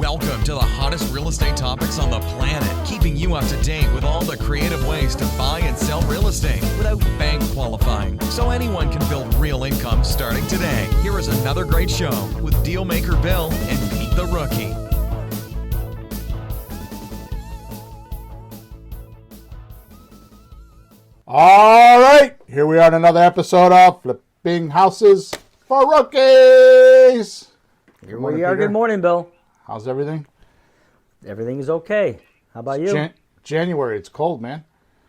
Welcome to the hottest real estate topics on the planet, keeping you up to date with all the creative ways to buy and sell real estate without bank qualifying, so anyone can build real income starting today. Here is another great show with Dealmaker Bill and Pete the Rookie. All right, here we are in another episode of Flipping Houses for Rookies. Here we are. Good morning, Bill. How's everything? Everything is okay. How about you? January, it's cold, man.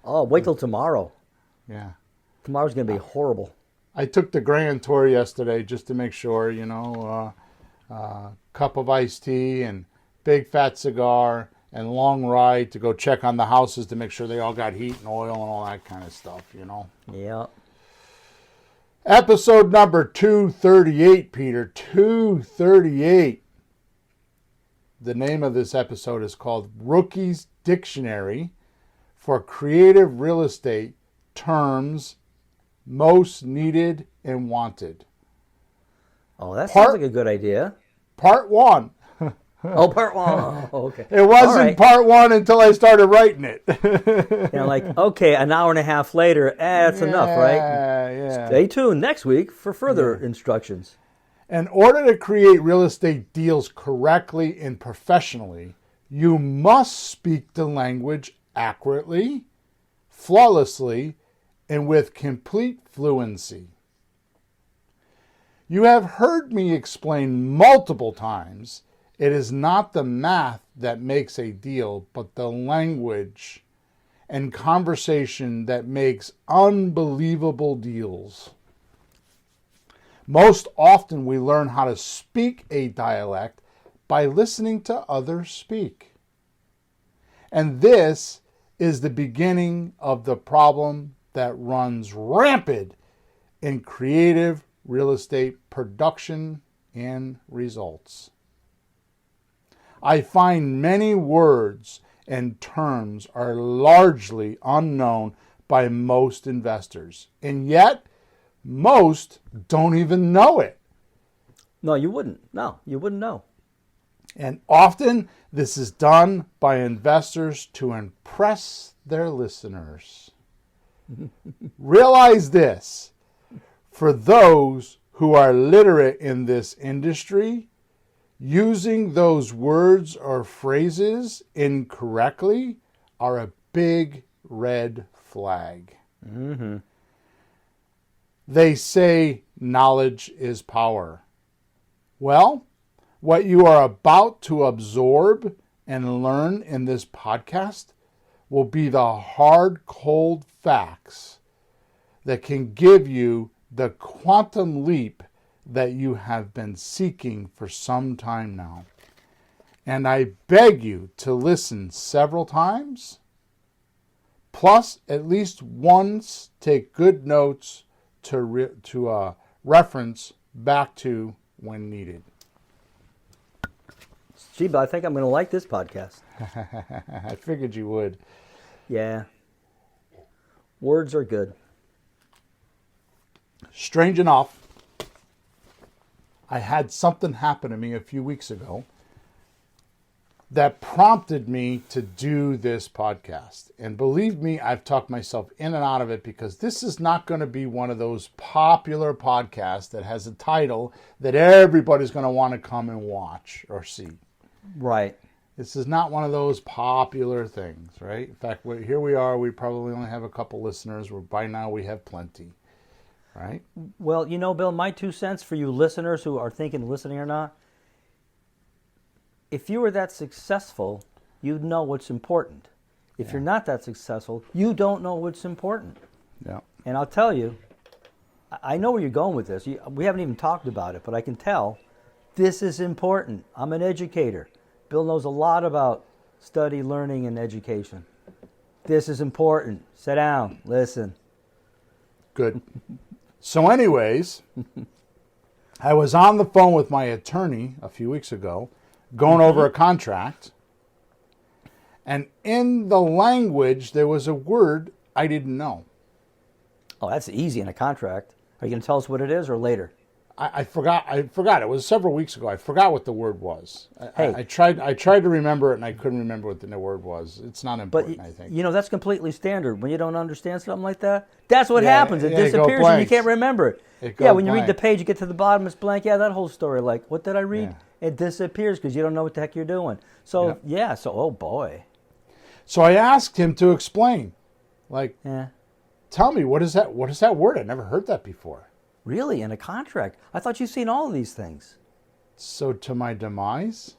Oh, wait till tomorrow. Yeah. Tomorrow's going to be horrible. I took the grand tour yesterday just to make sure, cup of iced tea and big fat cigar and long ride to go check on the houses to make sure they all got heat and oil and all that kind of stuff, Yeah. Episode number 238, Peter. 238. The name of this episode is called Rookie's Dictionary for Creative Real Estate Terms Most Needed and Wanted. Oh, that sounds like a good idea. Part 1. Oh, part 1. Oh, okay. It wasn't part 1 until I started writing it. Okay, an hour and a half later, that's enough, right? Yeah. Stay tuned next week for further instructions. In order to create real estate deals correctly and professionally, you must speak the language accurately, flawlessly, and with complete fluency. You have heard me explain multiple times, it is not the math that makes a deal, but the language and conversation that makes unbelievable deals. Most often we learn how to speak a dialect by listening to others speak. And this is the beginning of the problem that runs rampant in creative real estate production and results. I find many words and terms are largely unknown by most investors, and yet most don't even know it. No, you wouldn't. No, you wouldn't know. And often this is done by investors to impress their listeners. Realize this, for those who are literate in this industry, using those words or phrases incorrectly are a big red flag. Mm-hmm. They say knowledge is power. Well, what you are about to absorb and learn in this podcast will be the hard, cold facts that can give you the quantum leap that you have been seeking for some time now. And I beg you to listen several times, plus at least once take good notes to reference back to when needed. Gee, but I think I'm going to like this podcast. I figured you would. Yeah. Words are good. Strange enough, I had something happen to me a few weeks ago that prompted me to do this podcast. And believe me, I've talked myself in and out of it because this is not going to be one of those popular podcasts that has a title that everybody's going to want to come and watch or see. Right. This is not one of those popular things, right? In fact, here we are. We probably only have a couple listeners. By now we have plenty, right? Well, Bill, my 2 cents for you listeners who are thinking of listening or not, if you were that successful, you'd know what's important. If you're not that successful, you don't know what's important. Yeah. And I'll tell you, I know where you're going with this. We haven't even talked about it, but I can tell this is important. I'm an educator. Bill knows a lot about study, learning, and education. This is important. Sit down. Listen. Good. So anyways, I was on the phone with my attorney a few weeks ago, going over a contract, and in the language there was a word I didn't know. Oh, that's easy in a contract. Are you going to tell us what it is or later? I forgot. It was several weeks ago. I forgot what the word was. Hey. I tried to remember it, and I couldn't remember what the word was. It's not important, I think. That's completely standard. When you don't understand something like that, that's what Yeah, happens. It yeah, it go disappears and you blank. can't remember it. It Yeah, go when you read the blank. page, you get to the bottom, it's blank. Yeah, that whole story. Like, what did I read? Yeah. It disappears because you don't know what the heck you're doing. So, Yep. oh boy. So I asked him to explain. Like, Yeah. tell me, what is that word? I never heard that before. Really? In a contract? I thought you'd seen all of these things. So to my demise,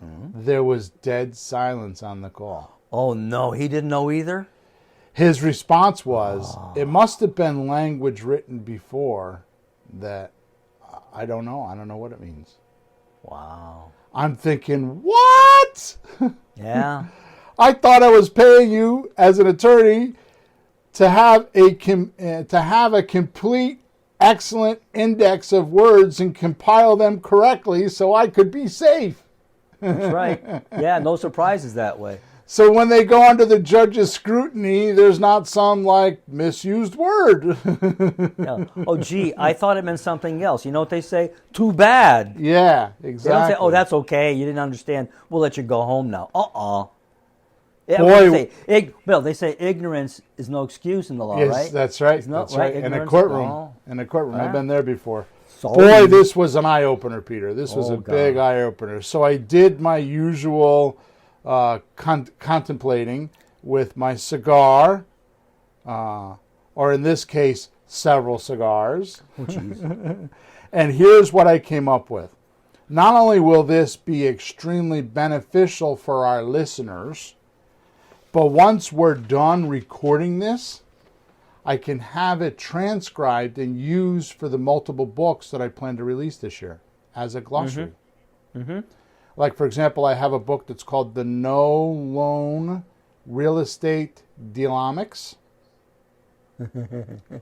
there was dead silence on the call. Oh, no, he didn't know either? His response was, it must have been language written before that I don't know. I don't know what it means. Wow. I'm thinking, what? Yeah. I thought I was paying you as an attorney to have a complete, excellent index of words and compile them correctly so I could be safe. That's right. Yeah, no surprises that way. So when they go under the judge's scrutiny, there's not some misused word. Yeah. Oh, gee, I thought it meant something else. You know what they say? Too bad. Yeah, They exactly. don't say, oh, that's okay. You didn't understand. We'll let you go home now. Yeah, Boy. Bill, they say ignorance is no excuse in the law, Yes, right? that's right. It's not That's right. In a ignorance? courtroom. Oh. In a courtroom. Yeah. I've been there before. So Boy, this was an eye-opener, Peter. This was Oh, a big God. eye-opener. So I did my usual contemplating with my cigar, or in this case, several cigars. Oh, jeez. And here's what I came up with. Not only will this be extremely beneficial for our listeners, but once we're done recording this, I can have it transcribed and used for the multiple books that I plan to release this year as a glossary. Like, for example, I have a book that's called The No Loan Real Estate Dealomics.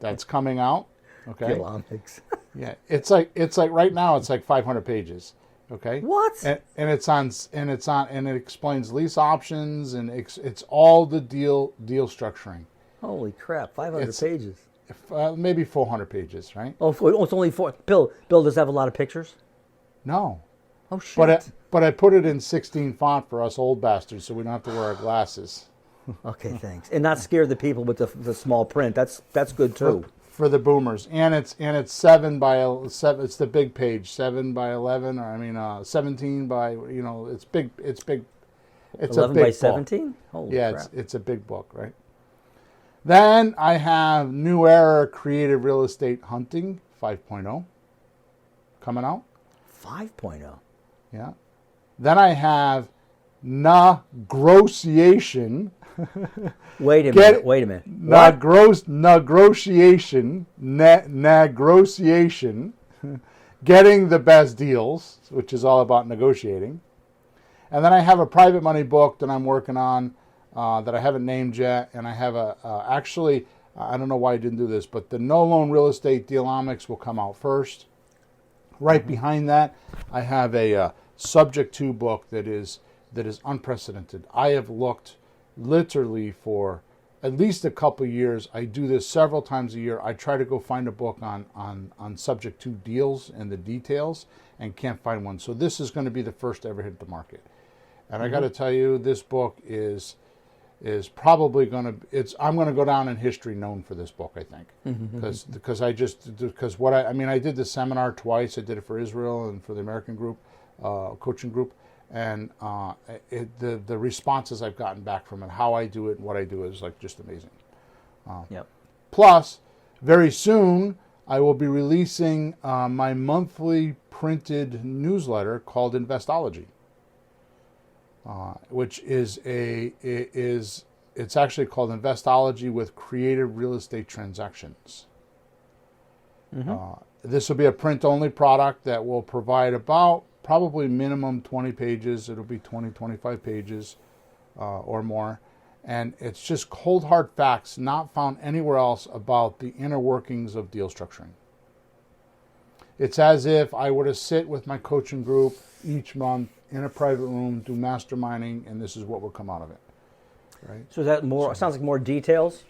That's coming out. Okay. Economics. Yeah, it's like right now it's like 500 pages. Okay. What? And it explains lease options and it's all the deal structuring. Holy crap, 500 It's- pages. Maybe 400 pages, right? Oh, it's only 4. Bill, does it have a lot of pictures? No, Oh, shit. but I put it in 16 font for us old bastards, so we don't have to wear our glasses. Okay, thanks. And not scare the people with the small print. That's good, too. For the boomers, and it's 7 by 7. It's the big page, 7 by 11, or 17 by it's big. It's big. It's 11 a big by book. 17? Holy Yeah, crap. it's a big book, right? Then I have New Era Creative Real Estate Hunting 5.0 coming out. 5.0. Yeah. Then I have Negotiation. Wait a Get- minute. What? Negotiation. Negotiation. Getting the best deals, which is all about negotiating. And then I have a private money book that I'm working on that I haven't named yet. And I have actually, I don't know why I didn't do this, but the No Loan Real Estate Dealomics will come out first. Right behind that, I have a Subject to book that is unprecedented. I have looked literally for at least a couple of years. I do this several times a year. I try to go find a book on Subject to deals and the details and can't find one. So this is going to be the first to ever hit the market. And I got to tell you, this book is probably going to I'm going to go down in history known for this book, I think, because I did the seminar twice. I did it for Israel and for the American group, coaching group, and the responses I've gotten back from it, how I do it, and what I do is just amazing. Yep. Plus, very soon I will be releasing my monthly printed newsletter called Investology. Which is it's actually called Investology with Creative Real Estate Transactions. This will be a print-only product that will provide about probably minimum 20 pages. It'll be 20, 25 pages or more. And it's just cold hard facts not found anywhere else about the inner workings of deal structuring. It's as if I were to sit with my coaching group each month in a private room, do masterminding, and this is what will come out of it. Right? So is that more? Sounds like more details.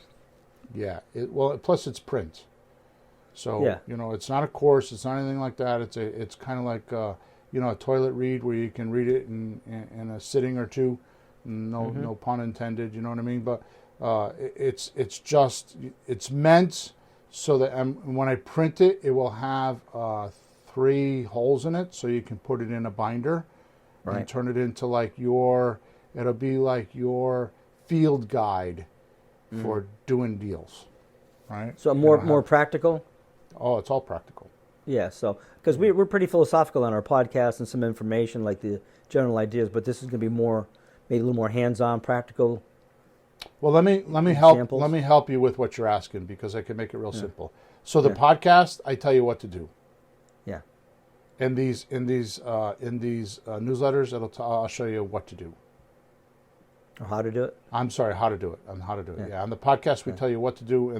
Yeah. Plus it's print. So, Yeah. it's not a course. It's not anything like that. It's kind of like, a toilet read where you can read it in a sitting or two. No pun intended. You know what I mean? But it's meant so that when I print it, it will have 3 holes in it, so you can put it in a binder and Right. turn it into it'll be like your field guide for doing deals, right? So more practical. Oh, it's all practical. Yeah. So because we're pretty philosophical on our podcast and some information like the general ideas, but this is going to be maybe a little more hands-on, practical. Well, let me Examples? help you with what you're asking, because I can make it real simple. So the podcast, I tell you what to do. Yeah. In these newsletters, I'll show you what to do. Or how to do it. I'm sorry, how to do it. Yeah. Yeah. On the podcast, we tell you what to do.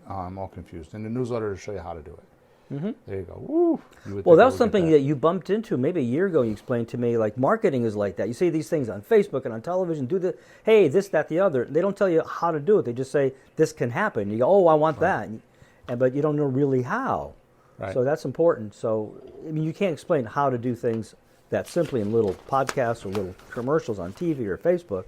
I'm all confused. In the newsletter, to show you how to do it. There you go. Woo. Well, that was something that you bumped into maybe a year ago. You explained to me, like, marketing is like that. You see these things on Facebook and on television. Hey, this, that, the other. They don't tell you how to do it. They just say this can happen. You go, oh, I want that, but you don't know really how. Right. So that's important. So I mean, you can't explain how to do things that simply in little podcasts or little commercials on TV or Facebook.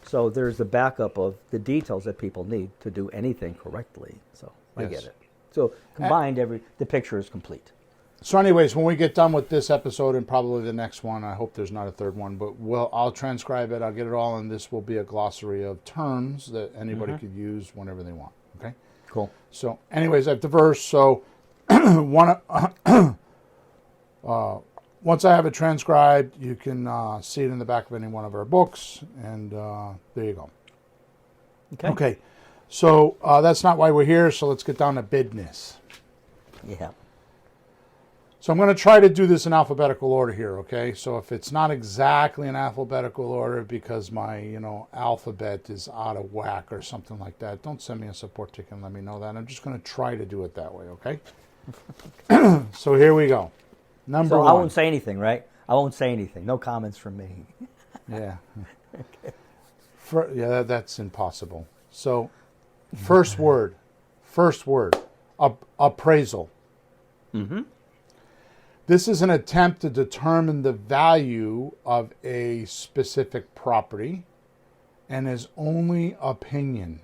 So there's the backup of the details that people need to do anything correctly. So I Yes. get it. So combined, the picture is complete. So, anyways, when we get done with this episode and probably the next one, I hope there's not a third one, but I'll transcribe it. I'll get it all, and this will be a glossary of terms that anybody could use whenever they want. Okay. Cool. So, anyways, I have the verse. So, once I have it transcribed, you can see it in the back of any one of our books, and there you go. Okay. So that's not why we're here. So let's get down to business. Yeah. So I'm going to try to do this in alphabetical order here. Okay. So if it's not exactly in alphabetical order because my alphabet is out of whack or something like that, don't send me a support ticket and let me know that. I'm just going to try to do it that way. Okay. So here we go. Number So one. I won't say anything, right? I won't say anything. No comments from me. Yeah. That's impossible. So, first word, appraisal. This is an attempt to determine the value of a specific property and is only opinion.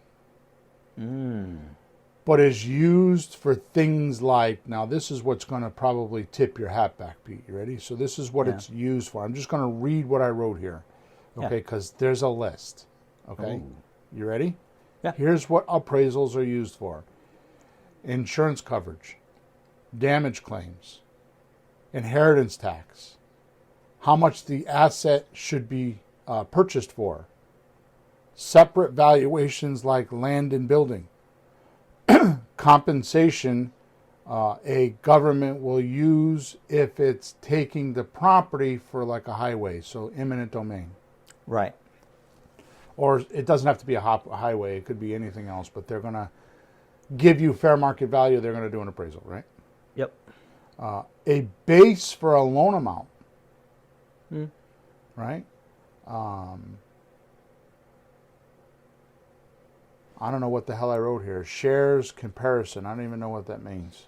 But is used for things like, now this is what's going to probably tip your hat back, Pete. You ready? So this is what it's used for. I'm just going to read what I wrote here. Okay, because there's a list. Okay, you ready? Yeah. Here's what appraisals are used for: insurance coverage, damage claims, inheritance tax, how much the asset should be purchased for, separate valuations like land and building, compensation a government will use if it's taking the property for like a highway, so eminent domain. Right. Or it doesn't have to be a highway, it could be anything else, but they're going to give you fair market value, they're going to do an appraisal, right? Yep. A base for a loan amount, right? I don't know what the hell I wrote here. Shares comparison, I don't even know what that means.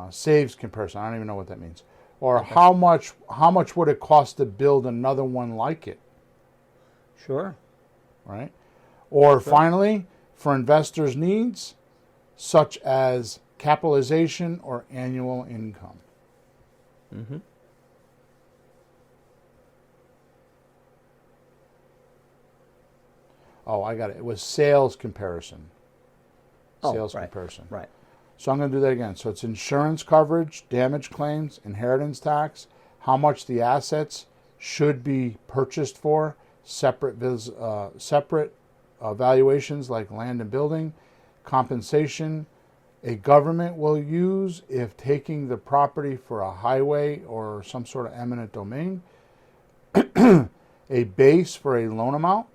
Saves comparison, I don't even know what that means. Or Okay. how much would it cost to build another one like it? Sure. Right? Or finally, for investors' needs, such as capitalization or annual income. Oh, I got it. It was sales comparison. Sales right. comparison. Right. So I'm going to do that again. So it's insurance coverage, damage claims, inheritance tax, how much the assets should be purchased for, separate valuations like land and building, compensation a government will use if taking the property for a highway or some sort of eminent domain, a base for a loan amount,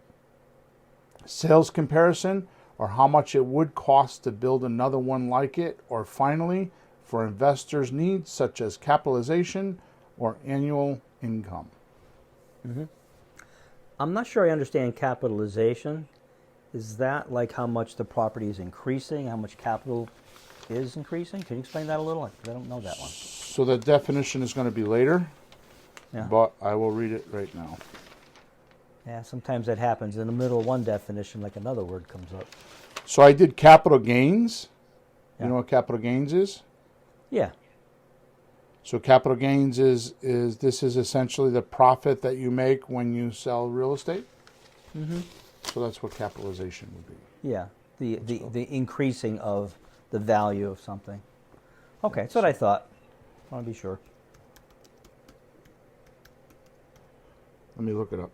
sales comparison, or how much it would cost to build another one like it, or finally, for investors' needs such as capitalization or annual income. I'm not sure I understand capitalization. is that like how much the property is increasing, how much capital is increasing? Can you explain that a little? I don't know that one. So the definition is going to be later, Yeah. but I will read it right now. Yeah, sometimes that happens. In the middle of one definition, like another word comes up. So I did capital gains. Yeah. You know what capital gains is? Yeah. So capital gains is this is essentially the profit that you make when you sell real estate. Mm-hmm. So that's what capitalization would be. Yeah, the increasing of the value of something. Okay, that's what I thought. I want to be sure. Let me look it up.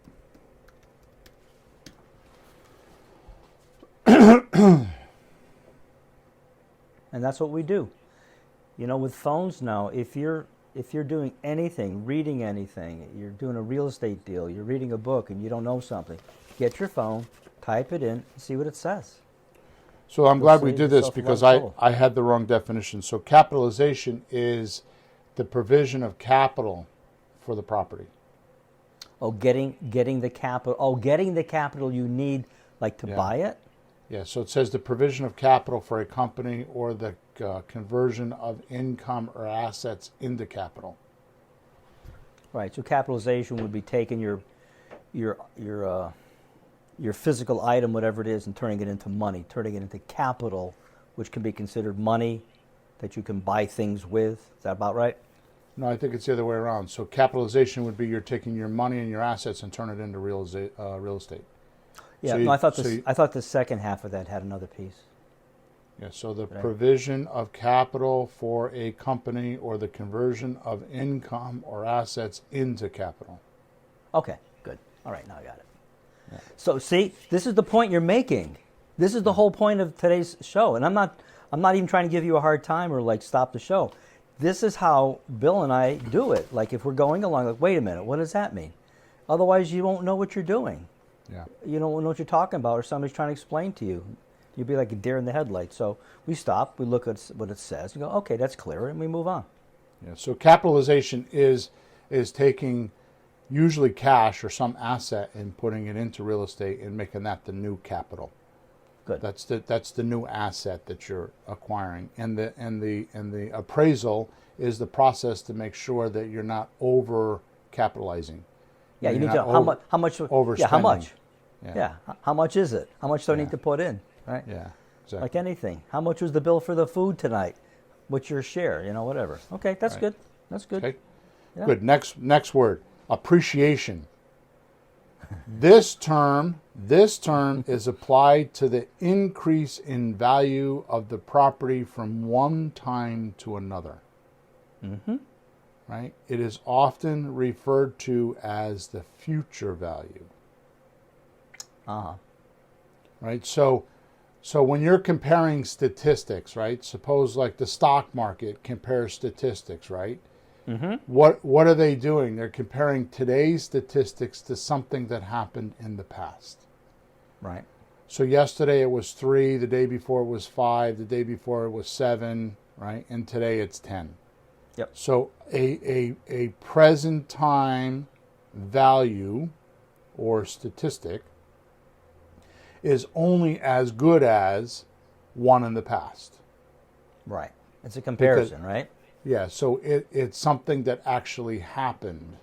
And that's what we do. You know, with phones now, if you're doing anything, reading anything, you're doing a real estate deal, you're reading a book and you don't know something, get your phone, type it in, and see what it says. So I'm You'll glad we save did this yourself a lot because of trouble. I had the wrong definition. So capitalization is the provision of capital for the property. Oh, getting the capital. Oh, getting the capital you need, like to Yeah. buy it. Yeah, so it says the provision of capital for a company or the conversion of income or assets into capital. Right. So capitalization would be taking your physical item, whatever it is, and turning it into money, turning it into capital, which can be considered money that you can buy things with. Is that about right? No, I think it's the other way around. So capitalization would be you're taking your money and your assets and turn it into real estate. Yeah. So No, you- I thought so you- I thought the second half of that had another piece. Yeah, so the Right. provision of capital for a company or the conversion of income or assets into capital. Okay. Good. All right. Now I got it. Yeah. So see, this is the point you're making. This is the whole point of today's show, and I'm not even trying to give you a hard time or like stop the show. This is how Bill and I do it. Like if we're going along, like, wait a minute, what does that mean? Otherwise, you won't know what you're doing. Yeah. You don't know what you're talking about, or somebody's trying to explain to you. You'd be like a deer in the headlights. So we stop, we look at what it says, and go, okay, that's clear, and we move on. Yeah. So capitalization is taking usually cash or some asset and putting it into real estate and making that the new capital. Good. That's the new asset that you're acquiring, and the appraisal is the process to make sure that you're not over capitalizing. Yeah, you You're need to not know how much. overspending. Yeah, how much? Yeah. Yeah, how much is it? How much do I Yeah. need to put in? Right. Yeah, exactly. Like anything. How much was the bill for the food tonight? What's your share? You know, whatever. Okay, that's Right. good. That's good. Okay. Yeah. Good. Next word. Appreciation. This term is applied to the increase in value of the property from one time to another. Mm-hmm. Right? It is often referred to as the future value. Uh-huh. Right? So when you're comparing statistics, right? Suppose like the stock market compares statistics, right? Mm-hmm. What are they doing? They're comparing today's statistics to something that happened in the past. Right. So yesterday it was 3, the day before it was 5, the day before it was 7, right? And today it's 10. Yep. So a present time value or statistic is only as good as one in the past. Right. It's a comparison, right? Yeah, so it's something that actually happened,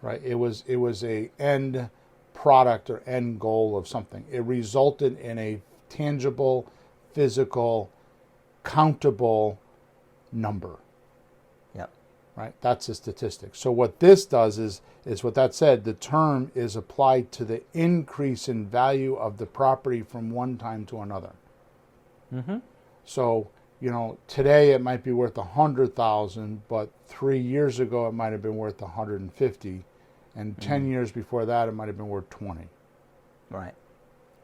right? It was a end product or end goal of something. It resulted in a tangible, physical, countable number, Yep. right? That's a statistic. So what this does is what that said, the term is applied to the increase in value of the property from one time to another. Mm-hmm. So, today it might be worth 100,000, but 3 years ago it might have been worth 150, and 10 years before that it might have been worth 20. Right.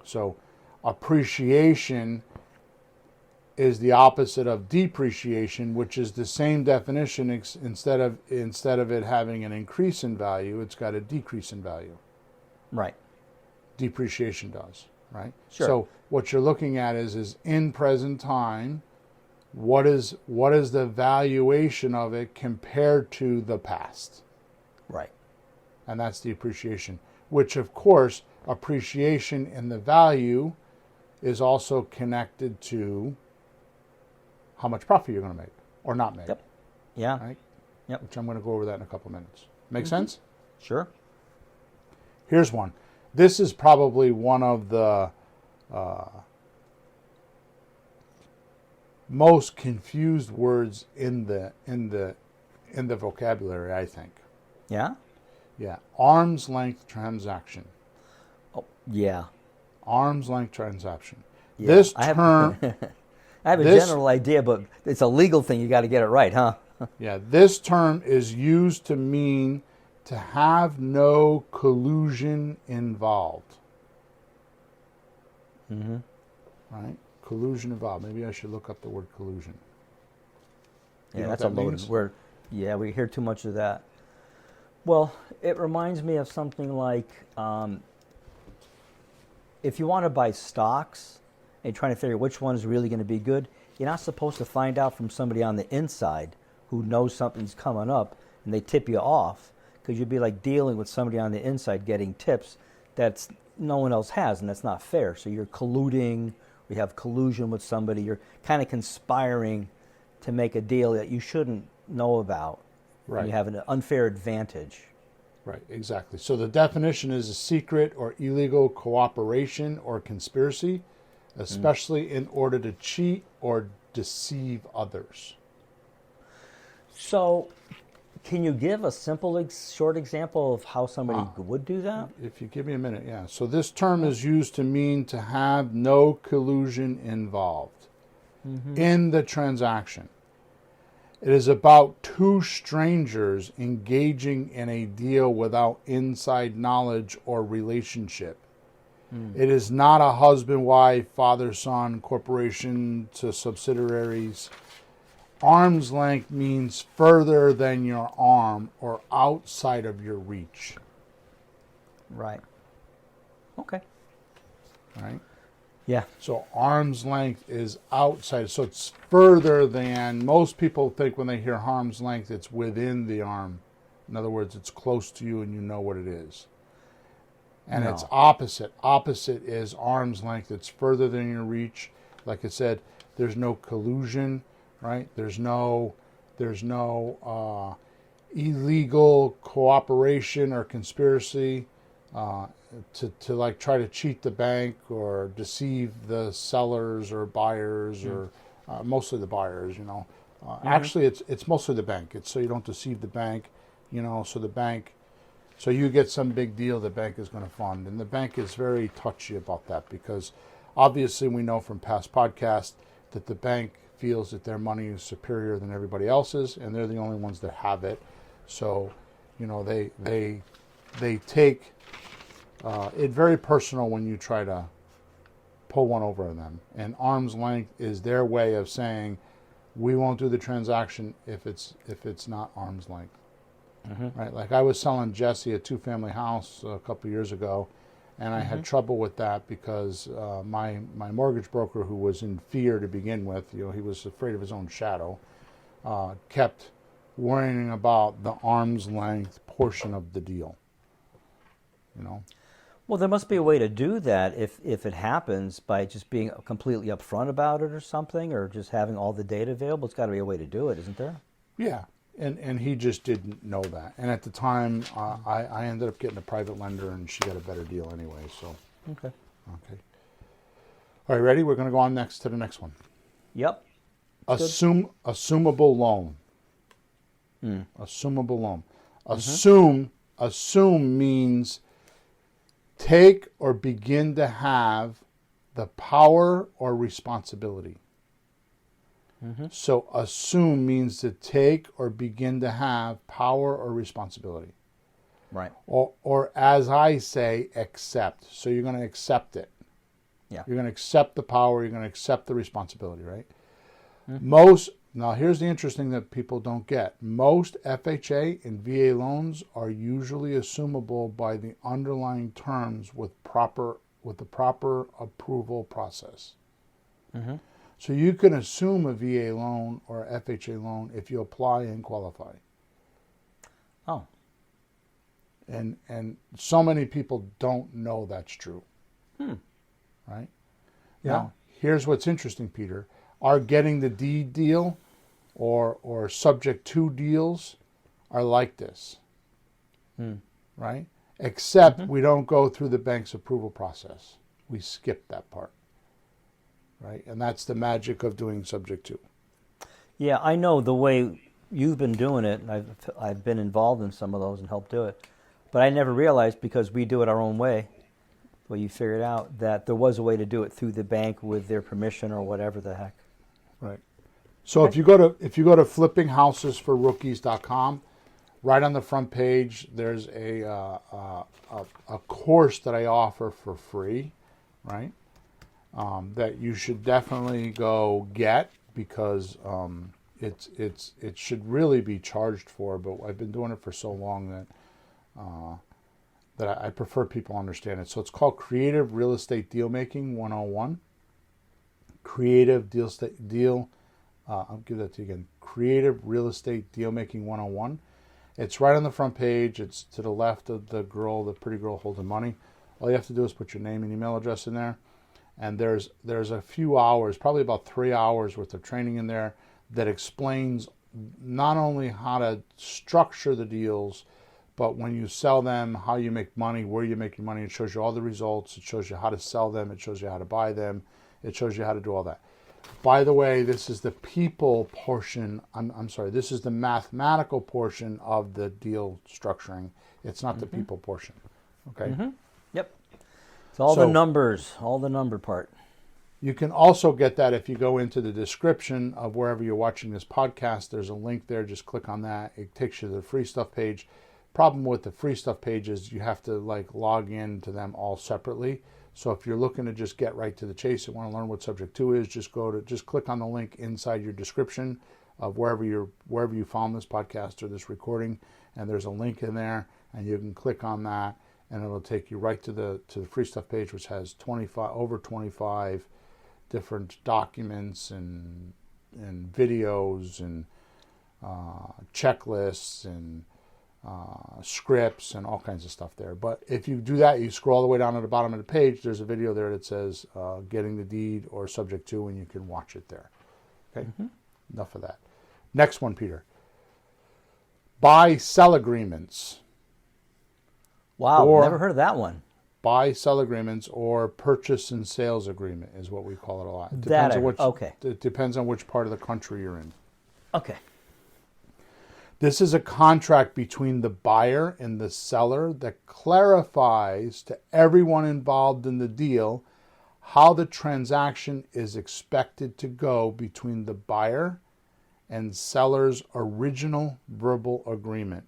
So, appreciation is the opposite of depreciation, which is the same definition. Instead of it having an increase in value, it's got a decrease in value. Right. Depreciation does, right? Sure. So what you're looking at is in present time, what is the valuation of it compared to the past? Right. And that's the appreciation, which of course, appreciation in the value is also connected to how much profit you're going to make or not make. Yep. Yeah. Right? Yep. Which I'm going to go over that in a couple of minutes. Make sense? Sure. Here's one. This is probably one of the most confused words in the vocabulary, I think. Yeah. Yeah, arm's length transaction. Oh, yeah. Arm's length transaction. Yeah. This I have, term, I have a general idea, but it's a legal thing. You got to get it right, huh? yeah, this term is used to mean to have no collusion involved. Mm-hmm. Right? Collusion involved. Maybe I should look up the word collusion. You Yeah, know that's what a that loaded means? word. Yeah, we hear too much of that. Well, it reminds me of something like if you want to buy stocks and you're trying to figure which one is really going to be good, you're not supposed to find out from somebody on the inside who knows something's coming up and they tip you off, because you'd be like dealing with somebody on the inside getting tips that's no one else has, and that's not fair. So you're colluding, we have collusion with somebody, you're kind of conspiring to make a deal that you shouldn't know about. Right. And you have an unfair advantage. Right, exactly. So the definition is a secret or illegal cooperation or conspiracy, especially in order to cheat or deceive others. So can you give a simple, short example of how somebody would do that? If you give me a minute, yeah. So this term is used to mean to have no collusion involved in the transaction. It is about two strangers engaging in a deal without inside knowledge or relationship. It is not a husband-wife, father-son corporation to subsidiaries. Arm's length means further than your arm or outside of your reach. Right. Okay. Right? Yeah. So arm's length is outside. So it's further than, most people think when they hear arm's length, it's within the arm. In other words, it's close to you and you know what it is. And No. it's opposite. Opposite is arm's length. It's further than your reach. Like I said, there's no collusion, right? There's no illegal cooperation or conspiracy to like try to cheat the bank or deceive the sellers or buyers or mostly the buyers, you know. Actually, it's mostly the bank. It's so you don't deceive the bank, you know, so you get some big deal the bank is going to fund. And the bank is very touchy about that because obviously we know from past podcasts that the bank feels that their money is superior than everybody else's and they're the only ones that have it. So, you know, they take it very personal when you try to pull one over on them. And arm's length is their way of saying we won't do the transaction if it's not arm's length. Right? Like I was selling Jesse a 2-family house a couple of years ago, and I had trouble with that because my mortgage broker, who was in fear to begin with, you know, he was afraid of his own shadow, kept worrying about the arm's length portion of the deal. You know. Well, there must be a way to do that if it happens by just being completely upfront about it or something, or just having all the data available. It's got to be a way to do it, isn't there? Yeah, and he just didn't know that. And at the time, I ended up getting a private lender, and she got a better deal anyway. So Okay. okay. All right, ready? We're going to go on next to the next one. Yep. Assumable loan. Assumable loan. Assume means take or begin to have the power or responsibility. So assume means to take or begin to have power or responsibility. Right. Or as I say, accept. So you're going to accept it. Yeah. You're going to accept the power. You're going to accept the responsibility, right? Now here's the interesting that people don't get. Most FHA and VA loans are usually assumable by the underlying terms with the proper approval process. So you can assume a VA loan or FHA loan if you apply and qualify. Oh. And so many people don't know that's true. Right? Yeah. Now, here's what's interesting, Peter. Our getting the deed deal or subject to deals are like this, right? Except we don't go through the bank's approval process. We skip that part, right? And that's the magic of doing subject to. Yeah, I know the way you've been doing it, and I've been involved in some of those and helped do it. But I never realized, because we do it our own way, the way you figured out, that there was a way to do it through the bank with their permission or whatever the heck. Right. So if you go to flippinghousesforrookies.com, right on the front page, there's a course that I offer for free, right? That you should definitely go get, because it should really be charged for. But I've been doing it for so long that I prefer people understand it. So it's called Creative Real Estate Deal Making 101. I'll give that to you again. Creative Real Estate Deal Making 101. It's right on the front page. It's to the left of the pretty girl holding money. All you have to do is put your name and email address in there. And there's a few hours, probably about 3 hours worth of training in there that explains not only how to structure the deals, but when you sell them, how you make money, where you make your money. It shows you all the results. It shows you how to sell them. It shows you how to buy them. It shows you how to do all that. By the way, this is the people portion. I'm sorry, this is the mathematical portion of the deal structuring. It's not the people portion. Okay? Yep. It's all the numbers, all the number part. You can also get that if you go into the description of wherever you're watching this podcast. There's a link there. Just click on that. It takes you to the free stuff page. Problem with the free stuff page is you have to log in to them all separately. So if you're looking to just get right to the chase and want to learn what subject to is, just click on the link inside your description of wherever you found this podcast or this recording, and there's a link in there, and you can click on that, and it'll take you right to the free stuff page, which has over 25 different documents and videos and checklists and scripts and all kinds of stuff there. But if you do that, you scroll all the way down to the bottom of the page, there's a video there that says getting the deed or subject to, and you can watch it there. Okay? Enough of that. Next one, Peter. Buy-sell agreements. Wow, never heard of that one. Buy-sell agreements or purchase and sales agreement is what we call it a lot. It depends on which part of the country you're in. Okay. This is a contract between the buyer and the seller that clarifies to everyone involved in the deal how the transaction is expected to go between the buyer and seller's original verbal agreement.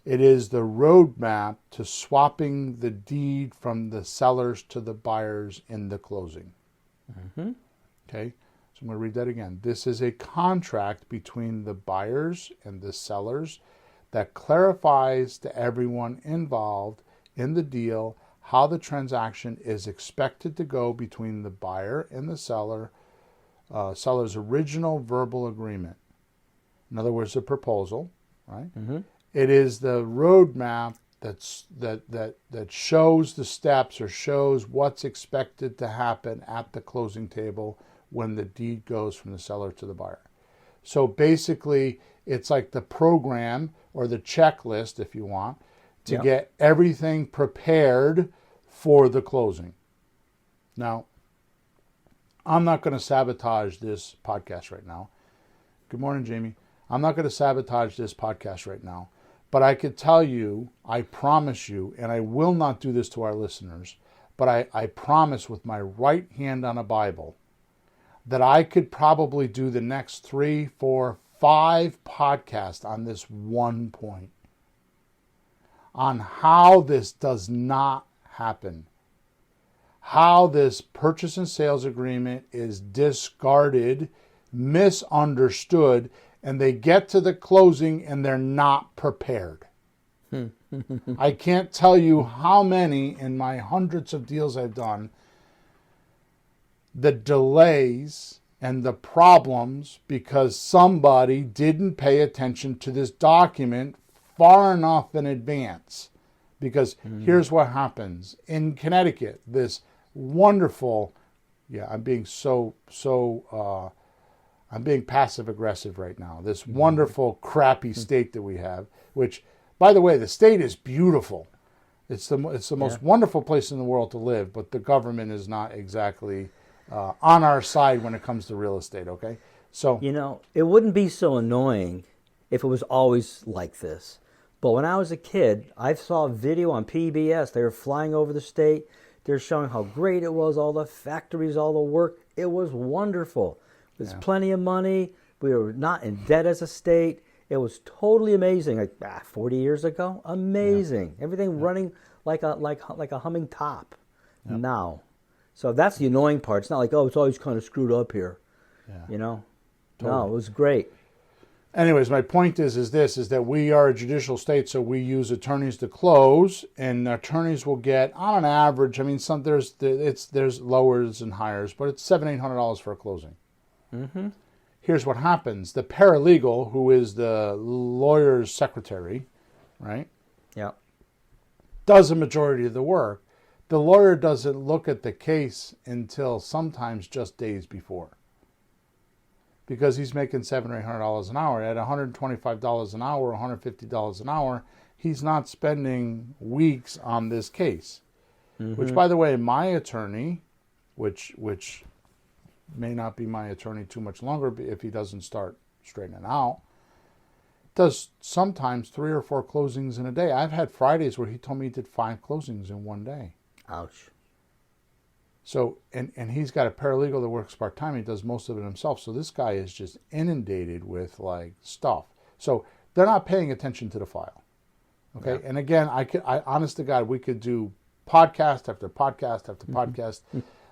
It is the roadmap to swapping the deed from the sellers to the buyers in the closing. Okay? So I'm going to read that again. This is a contract between the buyers and the sellers that clarifies to everyone involved in the deal how the transaction is expected to go between the buyer and the seller's original verbal agreement. In other words, a proposal, right? It is the roadmap that shows the steps or shows what's expected to happen at the closing table when the deed goes from the seller to the buyer. So basically, it's like the program or the checklist, if you want, to get everything prepared for the closing. Now, I'm not going to sabotage this podcast right now. Good morning, Jamie. I'm not going to sabotage this podcast right now. But I could tell you, I promise you, and I will not do this to our listeners, but I promise with my right hand on a Bible that I could probably do the next 3, 4, 5 podcasts on this one point, on how this does not happen, how this purchase and sales agreement is discarded, misunderstood, and they get to the closing and they're not prepared. I can't tell you how many in my hundreds of deals I've done, the delays and the problems because somebody didn't pay attention to this document far enough in advance. Because here's what happens. In Connecticut, this wonderful Yeah, I'm being I'm being passive aggressive right now. This wonderful, crappy state that we have, which, by the way, the state is beautiful. It's the most wonderful place in the world to live, but the government is not exactly on our side when it comes to real estate. Okay, so it wouldn't be so annoying if it was always like this. But when I was a kid, I saw a video on PBS. They were flying over the state. They're showing how great it was, all the factories, all the work. It was wonderful. There's plenty of money. We were not in debt as a state. It was totally amazing. Like 40 years ago, amazing. Everything running like a humming top. Now, so that's the annoying part. It's not like, oh, it's always kind of screwed up here. Totally. No, it was great. Anyways, my point is that we are a judicial state, so we use attorneys to close, and attorneys will get, on an average, I mean, there's lowers and highers, but it's $700-800 for a closing. Mm-hmm. Here's what happens: the paralegal, who is the lawyer's secretary, right? Yeah. Does a majority of the work. The lawyer doesn't look at the case until sometimes just days before, because he's making $700 or $800 an hour. At $125 an hour, $150 an hour, he's not spending weeks on this case. Mm-hmm. Which, by the way, my attorney, which may not be my attorney too much longer if he doesn't start straightening out, does sometimes 3 or 4 closings in a day. I've had Fridays where he told me he did 5 closings in one day. Ouch. So, and he's got a paralegal that works part-time. He does most of it himself. So this guy is just inundated with like stuff. So they're not paying attention to the file. Okay. Yeah. And again, I honest to God, we could do podcast after podcast after podcast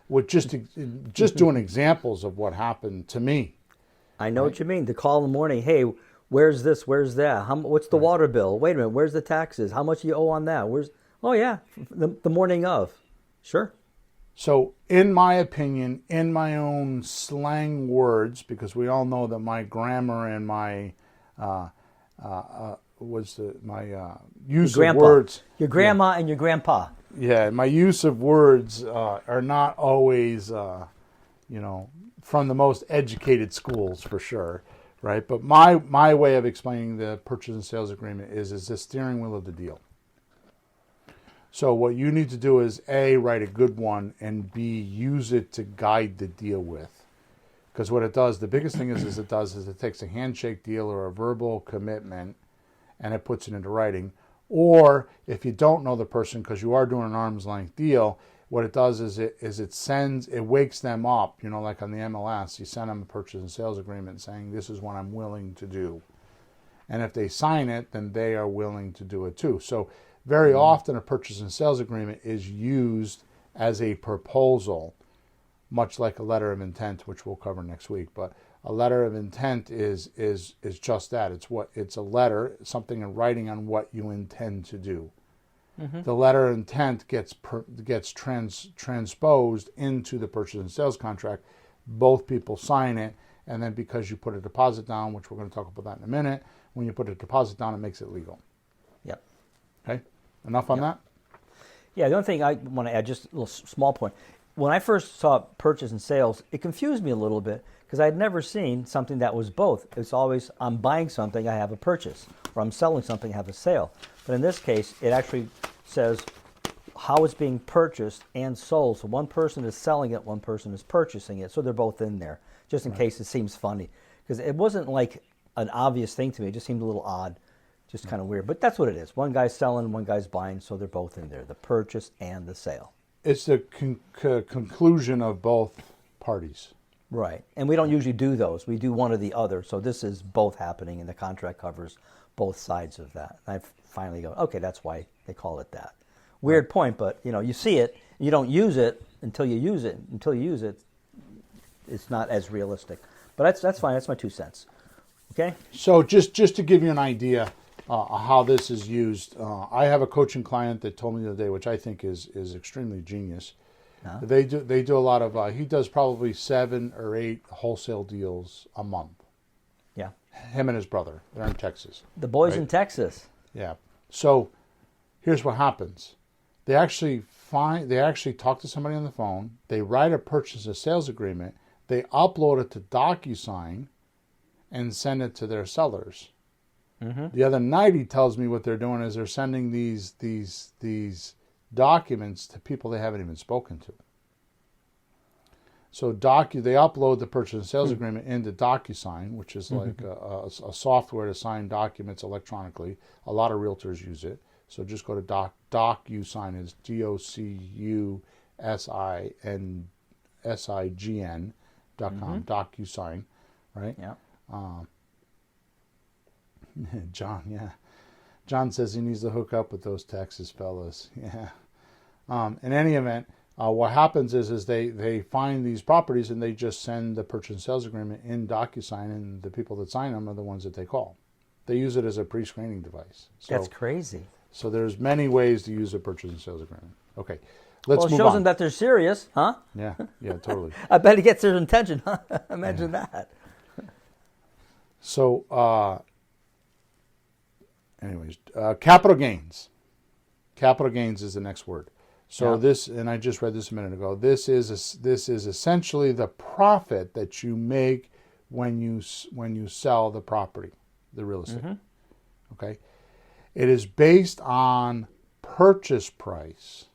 with just doing examples of what happened to me. I know what you mean. To call in the morning, hey, where's this? Where's that? What's the water bill? Wait a minute. Where's the taxes? How much do you owe on that? Oh yeah, the morning of. Sure. So, in my opinion, in my own slang words, because we all know that my grammar and my use of words, your grandma and your grandpa. Yeah, my use of words are not always, from the most educated schools for sure, right? But my way of explaining the purchase and sales agreement is the steering wheel of the deal. So what you need to do is A, write a good one, and B, use it to guide the deal with. Because what it does, the biggest thing is it takes a handshake deal or a verbal commitment and it puts it into writing. Or if you don't know the person, because you are doing an arm's length deal, what it does is it wakes them up, like on the MLS, you send them a purchase and sales agreement saying, this is what I'm willing to do. And if they sign it, then they are willing to do it too. So very often a purchase and sales agreement is used as a proposal, much like a letter of intent, which we'll cover next week. But a letter of intent is just that. It's a letter, something in writing on what you intend to do. Mm-hmm. The letter of intent gets transposed into the purchase and sales contract. Both people sign it, and then because you put a deposit down, which we're going to talk about that in a minute, when you put a deposit down, it makes it legal. Yep. Okay, enough on that? Yeah, the only thing I want to add, just a little small point. When I first saw purchase and sales, it confused me a little bit because I had never seen something that was both. It's always, I'm buying something, I have a purchase, or I'm selling something, I have a sale. But in this case, it actually says how it's being purchased and sold. So one person is selling it, one person is purchasing it. So they're both in there, just in case it seems funny. Because it wasn't like an obvious thing to me. It just seemed a little odd. Just kind of weird, but that's what it is. One guy's selling, one guy's buying, so they're both in there, the purchase and the sale. It's the conclusion of both parties. Right, and we don't usually do those. We do one or the other, so this is both happening, and the contract covers both sides of that. And I finally go, okay, that's why they call it that. Weird point, but you see it, you don't use it until you use it. Until you use it, it's not as realistic. But that's fine, that's my 2 cents. Okay? So just to give you an idea, how this is used. I have a coaching client that told me the other day, which I think is extremely genius. Uh-huh. They do a lot of. He does probably 7 or 8 wholesale deals a month. Yeah. Him and his brother. They're in Texas. The boys in Texas. Yeah. So here's what happens. They actually they actually talk to somebody on the phone. They write a purchase and sales agreement. They upload it to DocuSign and send it to their sellers. The other night, he tells me what they're doing is they're sending these documents to people they haven't even spoken to. So they upload the purchase and sales agreement into DocuSign, which is like a software to sign documents electronically. A lot of realtors use it. So just go to DocuSign, is DocuSign.com, DocuSign, right? Yeah. John, yeah. John says he needs to hook up with those Texas fellas. Yeah. In any event, what happens is they find these properties and they just send the purchase and sales agreement in DocuSign, and the people that sign them are the ones that they call. They use it as a pre-screening device. So, That's crazy. So there's many ways to use a purchase and sales agreement. Okay, let's Well, it move shows on. them that they're serious, huh? Yeah, totally. I bet it gets their attention, huh? Imagine that. So, capital gains. Capital gains is the next word. So this, and I just read this a minute ago. This is essentially the profit that you make when you sell the property, the real estate. Okay, it is based on purchase price.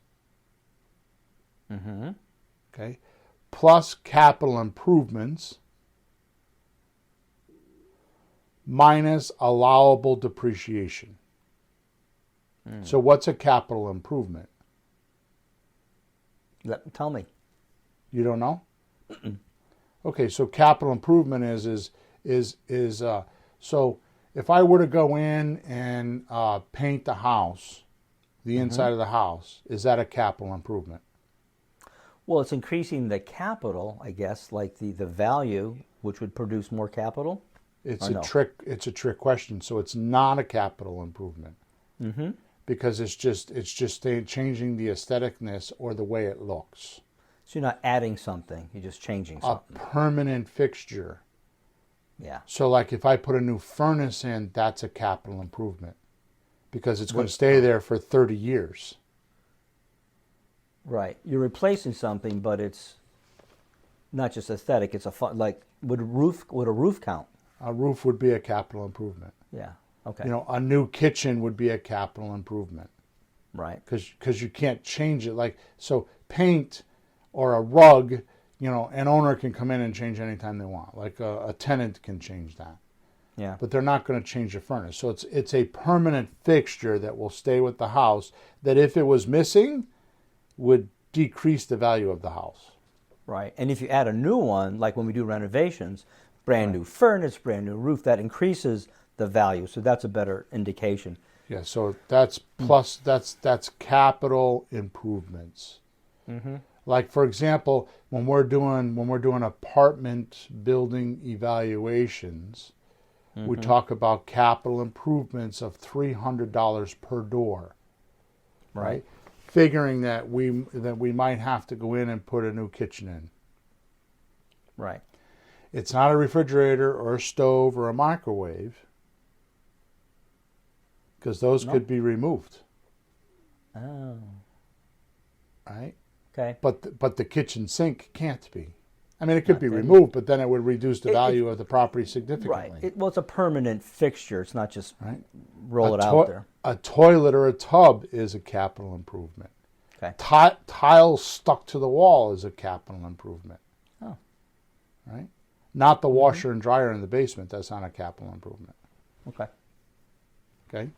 Okay, plus capital improvements minus allowable depreciation. So what's a capital improvement? Tell me. You don't know? Okay, so capital improvement is so if I were to go in and paint the house, the inside of the house, is that a capital improvement? Well, it's increasing the capital, I guess, like the value, which would produce more capital. It's a trick question. So it's not a capital improvement. Because it's just changing the aestheticness or the way it looks. So you're not adding something, you're just changing something. A permanent fixture. Yeah. So like if I put a new furnace in, that's a capital improvement because it's going to stay there for 30 years. Right. You're replacing something, but it's not just aesthetic. It's like would a roof count? A roof would be a capital improvement. Yeah. Okay. You know, a new kitchen would be a capital improvement. Right. Because you can't change it. Like, so paint or a rug, you know, an owner can come in and change anytime they want. Like a tenant can change that. Yeah. But they're not going to change the furnace. So it's a permanent fixture that will stay with the house that if it was missing would decrease the value of the house. Right. And if you add a new one, like when we do renovations, brand new furnace, brand new roof, that increases the value. So that's a better indication. Yeah, so that's plus that's capital improvements. Like for example, when we're doing apartment building evaluations, we talk about capital improvements of $300 per door. Right? Figuring that we might have to go in and put a new kitchen in. Right. It's not a refrigerator or a stove or a microwave. Because those could be removed. Oh. Right? Okay. But the kitchen sink can't be. I mean, it could be removed, but then it would reduce the value of the property significantly. Right. Well, it's a permanent fixture. It's not just roll it out there. A toilet or a tub is a capital improvement. Okay. Tiles stuck to the wall is a capital improvement. Oh. Right? Not the washer and dryer in the basement. That's not a capital improvement. Okay. Okay?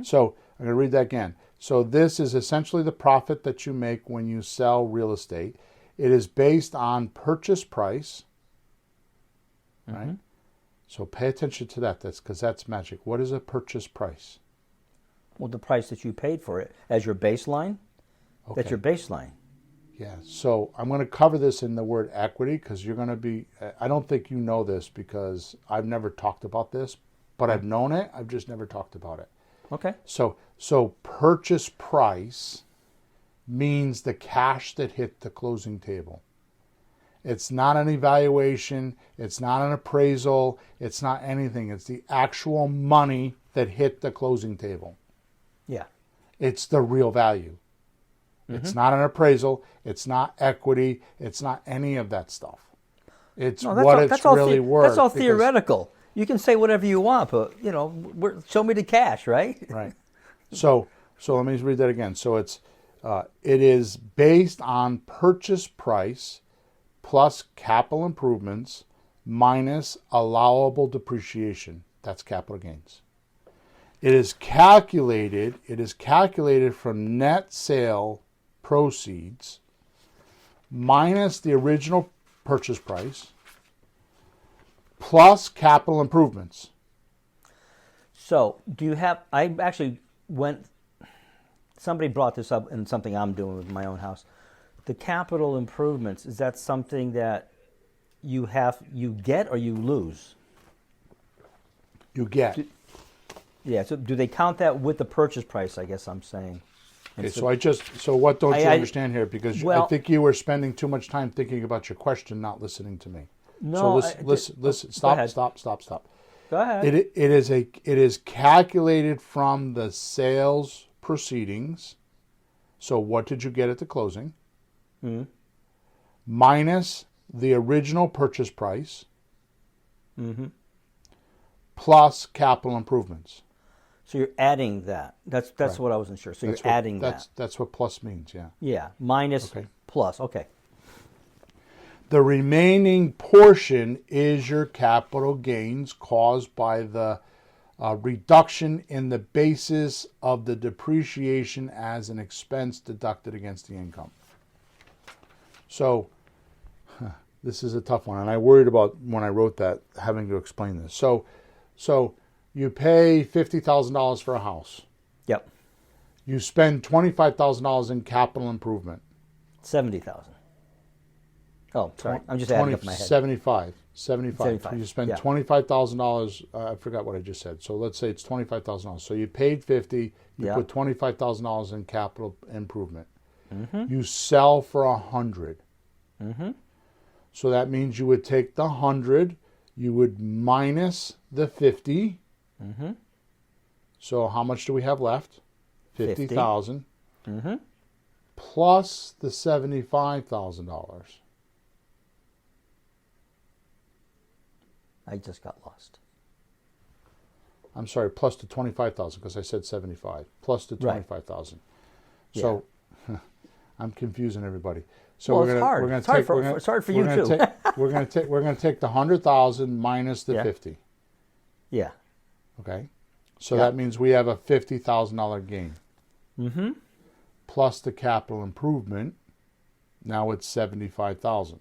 So I'm going to read that again. So this is essentially the profit that you make when you sell real estate. It is based on purchase price, right? So pay attention to that. That's because that's magic. What is a purchase price? Well, the price that you paid for it as your baseline. Okay. That's your baseline. Yeah. So I'm going to cover this in the word equity because you're going to be. I don't think you know this because I've never talked about this, but I've known it. I've just never talked about it. Okay. So purchase price means the cash that hit the closing table. It's not an evaluation. It's not an appraisal. It's not anything. It's the actual money that hit the closing table. Yeah. It's the real value. It's not an appraisal. It's not equity. It's not any of that stuff. It's No, what it's really worth. That's all because- theoretical. You can say whatever you want, but show me the cash, right? Right. So let me read that again. So it is based on purchase price plus capital improvements minus allowable depreciation. That's capital gains. It is calculated from net sale proceeds minus the original purchase price plus capital improvements. So, somebody brought this up in something I'm doing with my own house. The capital improvements, is that something that you get or you lose? You get. Yeah, so do they count that with the purchase price, I guess I'm saying? Okay, so what don't you I understand here? Because well- I think you were spending too much time thinking about your question, not listening to me. No, so listen, ahead. stop. Go ahead. It is calculated from the sales proceedings. So what did you get at the closing? Minus the original purchase price. Plus capital improvements. So you're adding that. That's Right. what I wasn't sure. So That's you're adding that. That's what plus means, yeah. Yeah, minus Okay. plus. Okay. The remaining portion is your capital gains caused by the reduction in the basis of the depreciation as an expense deducted against the income. So, this is a tough one, and I worried about when I wrote that having to explain this. So you pay $50,000 for a house. Yep. You spend $25,000 in capital improvement. 70,000. Oh, sorry. I'm just adding up in my head. 75. 75, You spend yeah. $25,000. I forgot what I just said. So let's say it's $25,000. So you paid 50. You Yeah. put $25,000 in capital improvement. You sell for 100. So that means you would take the 100. You would minus the 50. So how much do we have left? 50,000. Plus the $75,000. I just got lost. I'm sorry, plus the 25,000 because I said 75. Plus the Right. 25,000. So I'm confusing everybody. So Well, we're it's gonna hard. we're gonna It's hard take for- we're gonna, it's hard for we're you gonna too. we're gonna take the 100,000 minus the Yeah. 50. Yeah. Okay. So Yeah. that means we have a $50,000 gain. Plus the capital improvement. Now it's 75,000.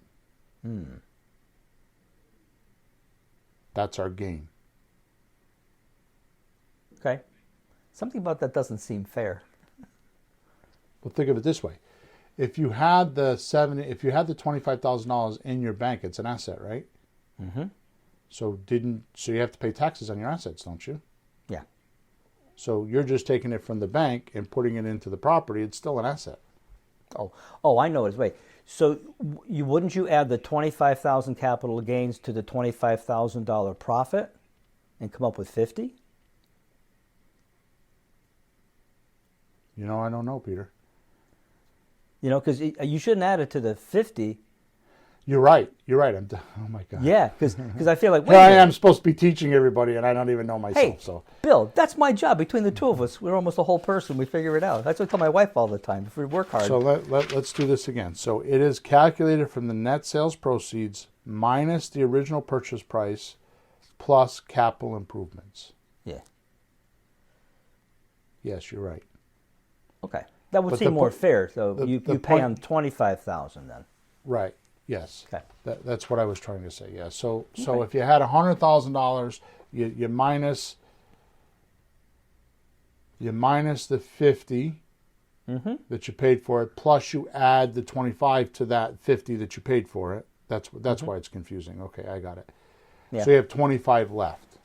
That's our gain. Okay. Something about that doesn't seem fair. Well, think of it this way: if you had the $25,000 in your bank, it's an asset, right? So you have to pay taxes on your assets, don't you? Yeah. So you're just taking it from the bank and putting it into the property. It's still an asset. Oh, I know it. Wait. So wouldn't you add the 25,000 capital gains to the $25,000 profit and come up with 50? I don't know, Peter. Because you shouldn't add it to the 50. You're right. Oh my God. Yeah, because I feel like, wait Here a I minute. am supposed to be teaching everybody, and I don't even know myself. Hey, So Bill, that's my job. Between the two of us, we're almost a whole person. We figure it out. That's what I tell my wife all the time. If we work hard. So let's do this again. So it is calculated from the net sales proceeds minus the original purchase price plus capital improvements. Yeah. Yes, you're right. Okay. That would But seem the more po- fair. So the you pay point- on 25,000 then. Right. Yes. Okay. That's what I was trying to say. Yeah. So Okay. if you had $100,000, you minus the 50 that you paid for it, plus you add the 25 to that 50 that you paid for it. That's why it's confusing. Okay, I got it. Yeah. So you have 25 left.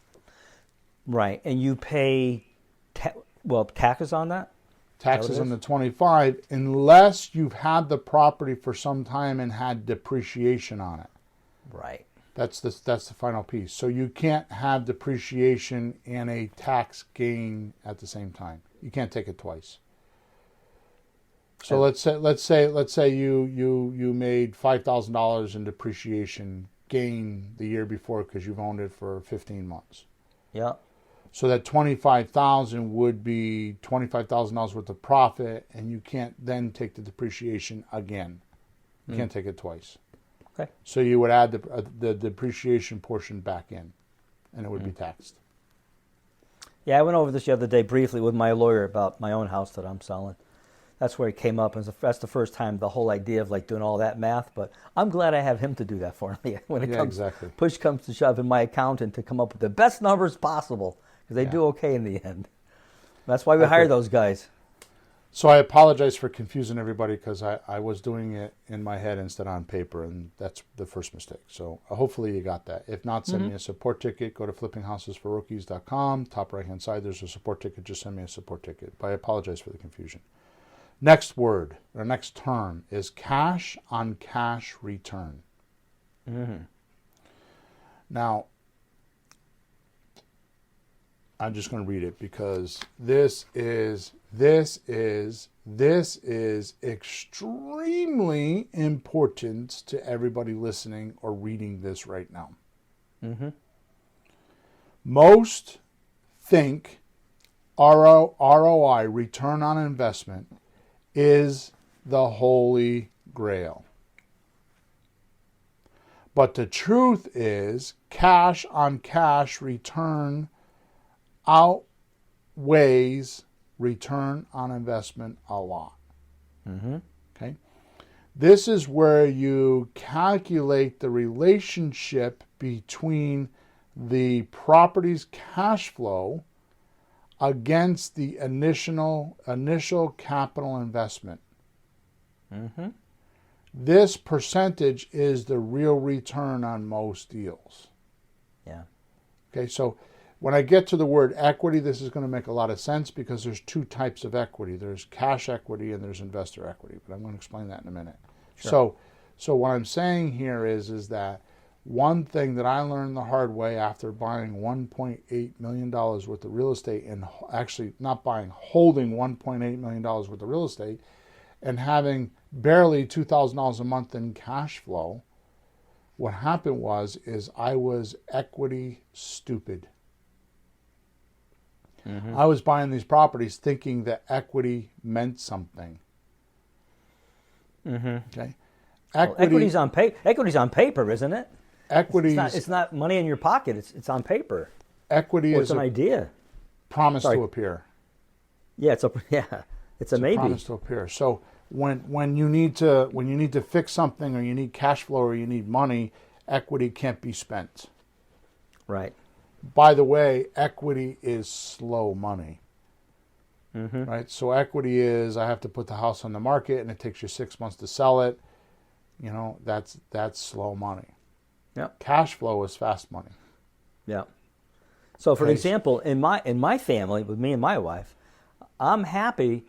Right. And you pay taxes on that? Taxes it on is? the 25 unless you've had the property for some time and had depreciation on it. Right. That's the final piece. So you can't have depreciation and a tax gain at the same time. You can't take it twice. So let's say you made $5,000 in depreciation gain the year before because you've owned it for 15 months. Yeah. So that $25,000 would be $25,000 worth of profit, and you can't then take the depreciation again. You can't take it twice. Okay. So you would add the depreciation portion back in, and it would be taxed. Yeah, I went over this the other day briefly with my lawyer about my own house that I'm selling. That's where it came up. That's the first time the whole idea of like doing all that math. But I'm glad I have him to do that for me when push comes to shove, in my accountant to come up with the best numbers possible, because they do okay in the end. That's why we hire those guys. So I apologize for confusing everybody, because I was doing it in my head instead on paper, and that's the first mistake. So hopefully you got that. If not, send me a support ticket. Go to flippinghousesforrookies.com. Top right-hand side, there's a support ticket. Just send me a support ticket. But I apologize for the confusion. Next word, or next term, is cash on cash return. Now, I'm just going to read it because this is extremely important to everybody listening or reading this right now. Most think ROI, return on investment, is the holy grail. But the truth is, cash on cash return outweighs return on investment a lot. Okay? This is where you calculate the relationship between the property's cash flow against the initial capital investment. This percentage is the real return on most deals. Yeah. Okay, so when I get to the word equity, this is going to make a lot of sense, because there's two types of equity. There's cash equity and there's investor equity, but I'm going to explain that in a minute. Sure. So what I'm saying here is that one thing that I learned the hard way after buying $1.8 million worth of real estate, and actually not buying, holding $1.8 million worth of real estate, and having barely $2,000 a month in cash flow, what happened is I was equity stupid. I was buying these properties thinking that equity meant something. Okay, equity's on paper, isn't it? Equity. It's not money in your pocket. It's on paper. Equity is an idea. Promise to appear. Yeah, it's a maybe. Promise to appear. So when you need to fix something, or you need cash flow, or you need money, equity can't be spent. Right. By the way, equity is slow money. Right? So equity is, I have to put the house on the market and it takes you 6 months to sell it. You know, that's slow money. Yep. Cash flow is fast money. Yeah. So for example, in my family, with me and my wife, I'm happy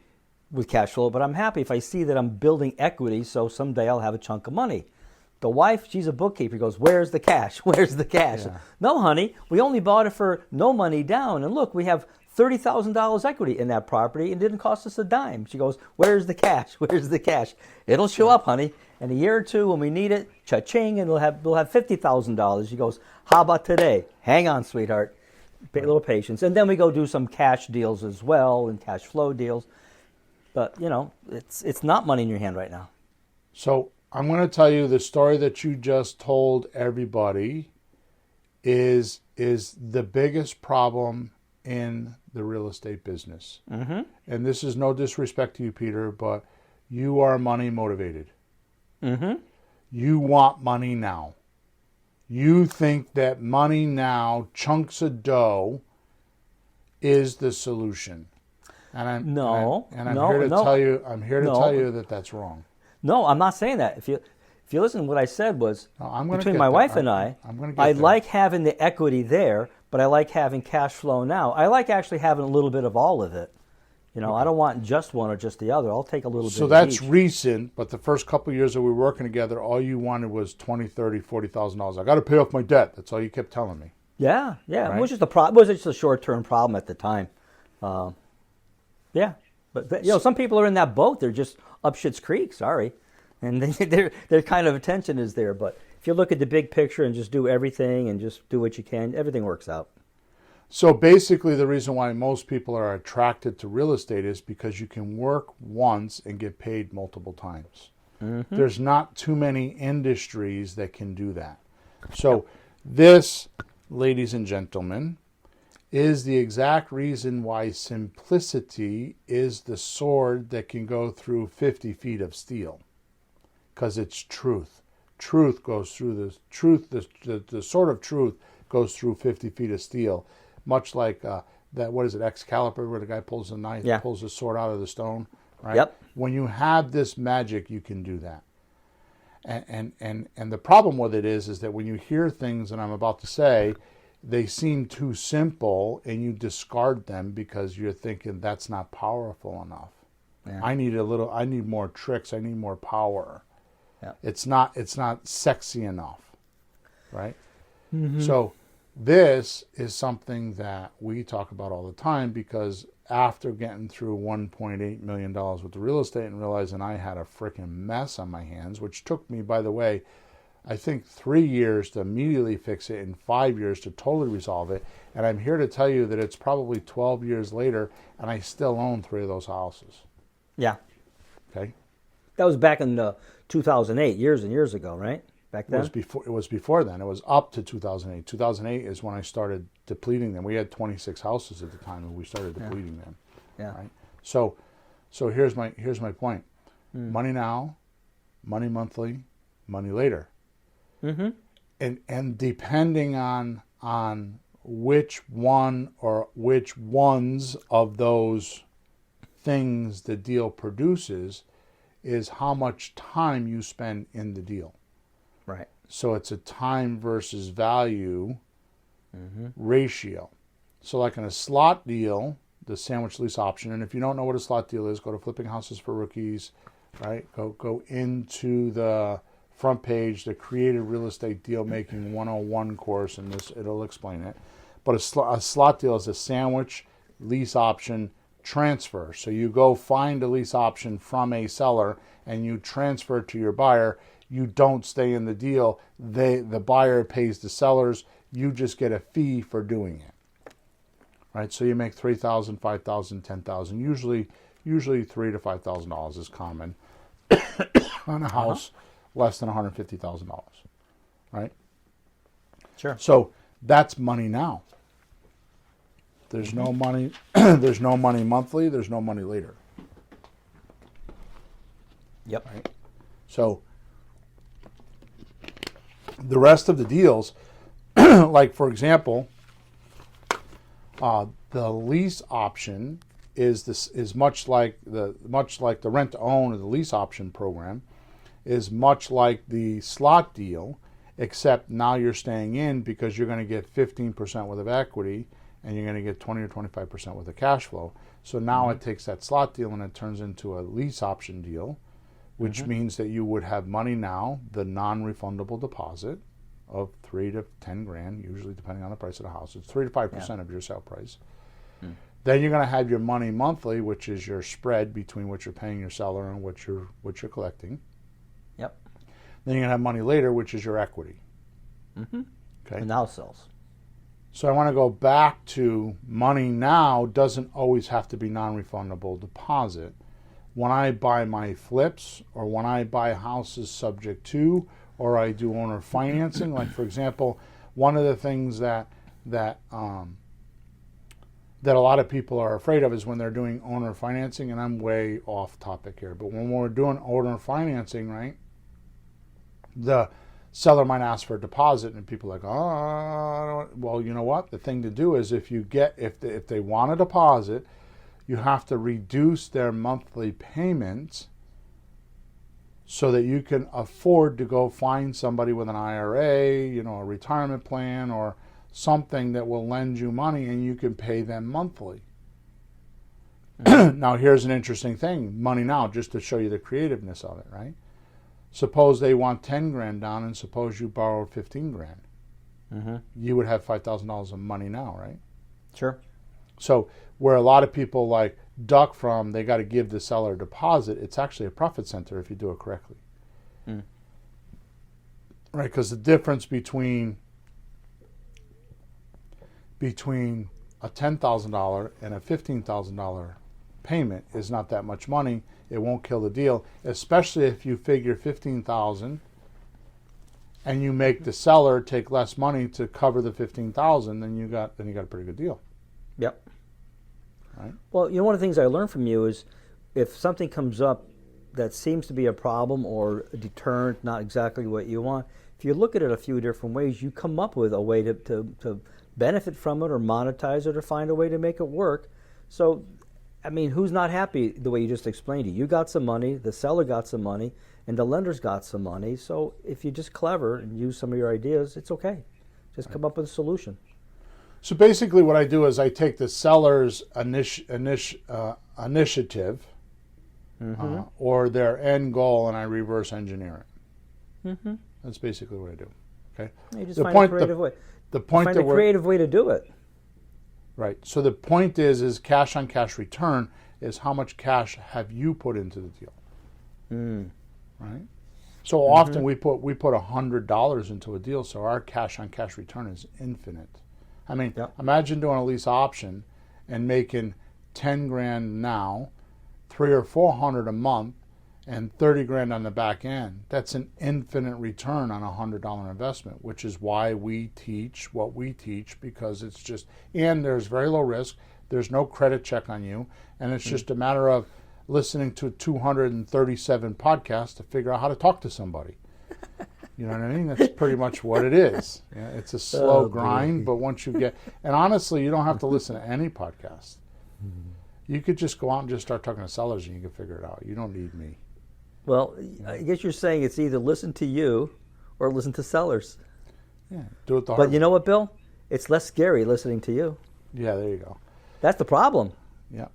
with cash flow, but I'm happy if I see that I'm building equity, so someday I'll have a chunk of money. The wife, she's a bookkeeper, goes, "Where's the cash? Where's the cash?" Yeah. No, honey, we only bought it for no money down. And look, we have $30,000 equity in that property. It didn't cost us a dime. She goes, "Where's the cash? Where's the cash?" It'll show up, honey. In a year or two, when we need it, cha-ching, and we'll have $50,000. She goes, "How about today?" Hang on, sweetheart. A little patience. And then we go do some cash deals as well, and cash flow deals. But, you know, it's not money in your hand right now. So I'm going to tell you the story that you just told everybody is the biggest problem in the real estate business. And this is no disrespect to you, Peter, but you are money motivated. You want money now. You think that money now, chunks of dough, is the solution. And I'm here to tell you that that's wrong. No, I'm not saying that. If you listen, what I said was, between my wife and I like having the equity there, but I like having cash flow now. I like actually having a little bit of all of it. You know, I don't want just one or just the other. I'll take a little bit of each. So that's recent, but the first couple of years that we were working together, all you wanted was $20,000, $30,000, $40,000. I got to pay off my debt. That's all you kept telling me. Yeah. Right? It was just a short-term problem at the time. Yeah. But some people are in that boat. They're just up Schitt's Creek. Sorry, and their kind of attention is there. But if you look at the big picture and just do everything and just do what you can, everything works out. So basically, the reason why most people are attracted to real estate is because you can work once and get paid multiple times. Mm-hmm. There's not too many industries that can do that. So this, ladies and gentlemen, is the exact reason why simplicity is the sword that can go through 50 feet of steel. Because it's truth. Truth goes through the truth. The sword of truth goes through 50 feet of steel. Much like that, what is it, Excalibur, where the guy pulls the knife, pulls the sword out of the stone, right? Yep. When you have this magic, you can do that. And the problem with it is that when you hear things that I'm about to say, they seem too simple, and you discard them because you're thinking that's not powerful enough. Yeah. I need more tricks. I need more power. Yeah. It's not sexy enough, right? Mm-hmm. So this is something that we talk about all the time, because after getting through $1.8 million with the real estate and realizing I had a freaking mess on my hands, which took me, by the way, I think 3 years to immediately fix it and 5 years to totally resolve it. And I'm here to tell you that it's probably 12 years later and I still own 3 of those houses. Yeah. Okay. That was back in 2008, years and years ago, right? Back then? It was before then. It was up to 2008. 2008 is when I started depleting them. We had 26 houses at the time and we started depleting them. Yeah. Right. So here's my point. Money now, money monthly, money later. Mm-hmm. And depending on which one or which ones of those things the deal produces is how much time you spend in the deal. Right. So it's a time versus value ratio. So like in a slot deal, the sandwich lease option, and if you don't know what a slot deal is, go to Flipping Houses for Rookies, right? Go into the front page, the Creative Real Estate Deal Making 101 course, and it'll explain it. But a slot deal is a sandwich lease option transfer. So you go find a lease option from a seller and you transfer it to your buyer. You don't stay in the deal. The buyer pays the sellers. You just get a fee for doing it. Right? So you make $3,000, $5,000, $10,000. Usually $3,000 to $5,000 is common on a house less than $150,000. Right? Sure. So that's money now. There's no money. There's no money monthly. There's no money later. Yep. Right? So the rest of the deals, like for example, the lease option is much like the rent to own or the lease option program is much like the slot deal, except now you're staying in because you're going to get 15% worth of equity and you're going to get 20 or 25% worth of cash flow. So now it takes that slot deal and it turns into a lease option deal, which means that you would have money now, the non-refundable deposit of $3 to $10,000, usually depending on the price of the house. It's 3 to 5% of your sale price. Then you're going to have your money monthly, which is your spread between what you're paying your seller and what you're collecting. Yep. Then you're going to have money later, which is your equity. Mm-hmm. Okay. And the house sells. So I want to go back to money now doesn't always have to be non-refundable deposit. When I buy my flips or when I buy houses subject to or I do owner financing, like for example, one of the things that a lot of people are afraid of is when they're doing owner financing, and I'm way off topic here, but when we're doing owner financing, right, the seller might ask for a deposit and people are like, oh, well, you know what? The thing to do is if they want a deposit, you have to reduce their monthly payments so that you can afford to go find somebody with an IRA, a retirement plan or something that will lend you money and you can pay them monthly. Now, here's an interesting thing. Money now, just to show you the creativeness of it, right? Suppose they want $10,000 down and suppose you borrowed $15,000. You would have $5,000 of money now, right? Sure. So where a lot of people like, duck from they got to give the seller a deposit. It's actually a profit center if you do it correctly. Right, because the difference between a $10,000 and a $15,000 payment is not that much money. It won't kill the deal, especially if you figure $15,000 and you make the seller take less money to cover the $15,000. Then you got a pretty good deal. Yep. Right. Well, one of the things I learned from you is if something comes up that seems to be a problem or a deterrent, not exactly what you want, if you look at it a few different ways, you come up with a way to benefit from it or monetize it or find a way to make it work. So, I mean, who's not happy the way you just explained it? You got some money, the seller got some money, and the lender's got some money. So if you're just clever and use some of your ideas, it's okay. Just come up with a solution. So basically what I do is I take the seller's initiative or their end goal and I reverse engineer it. That's basically what I do. Okay. You just find a creative way. The point find a creative way to do it. Right. So the point is cash on cash return is how much cash have you put into the deal. Right. So often we put $100 into a deal, so our cash on cash return is infinite. I mean, imagine doing a lease option and making 10 grand now, 300 or 400 a month, and 30 grand on the back end. That's an infinite return on a $100 investment, which is why we teach what we teach, because it's just, and there's very low risk, there's no credit check on you, and it's just a matter of listening to 237 podcasts to figure out how to talk to somebody. You know what I mean? That's pretty much what it is. Yeah, it's a slow grind, but once you get, and honestly, you don't have to listen to any podcast. You could just go out and just start talking to sellers and you can figure it out. You don't need me. Well, I guess you're saying it's either listen to you or listen to sellers. Yeah, do it the hard way. But you know what, Bill? It's less scary listening to you. Yeah, there you go. That's the problem. Yeah.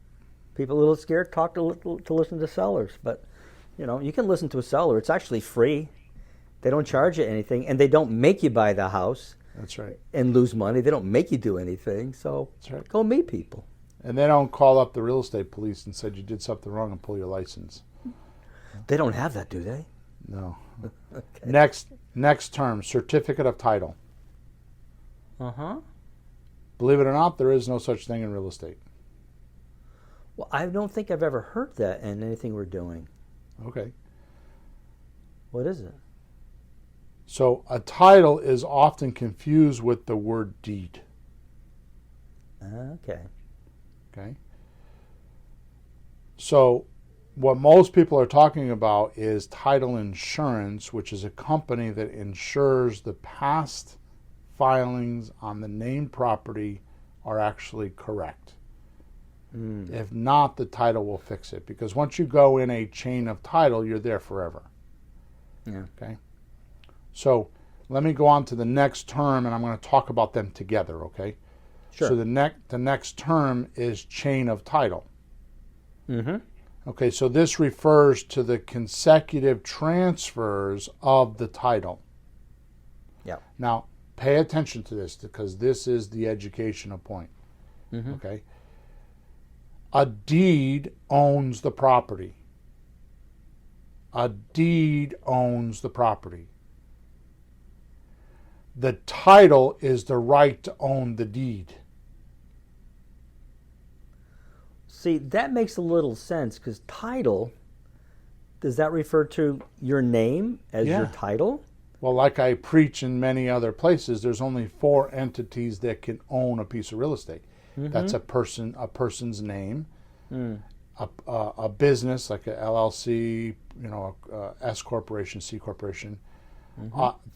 People are a little scared to listen to sellers. But, you can listen to a seller. It's actually free. They don't charge you anything, and they don't make you buy the house. That's right. And lose money. They don't make you do anything. So that's right. Go meet people. And they don't call up the real estate police and said you did something wrong and pull your license. They don't have that, do they? No. Okay. Next term, certificate of title. Believe it or not, there is no such thing in real estate. Well, I don't think I've ever heard that in anything we're doing. Okay. What is it? So a title is often confused with the word deed. Okay. Okay. So what most people are talking about is title insurance, which is a company that insures the past filings on the named property are actually correct. If not, the title will fix it. Because once you go in a chain of title, you're there forever. Yeah. Okay. So let me go on to the next term, and I'm going to talk about them together. Okay. Sure. So the next term is chain of title. Okay. So this refers to the consecutive transfers of the title. Yeah. Now, pay attention to this because this is the educational point. Okay. A deed owns the property. A deed owns the property. The title is the right to own the deed. See, that makes a little sense because title, does that refer to your name as your title? Well, like I preach in many other places, there's only 4 entities that can own a piece of real estate. That's a person's name, a business like a LLC, a S corporation, C corporation.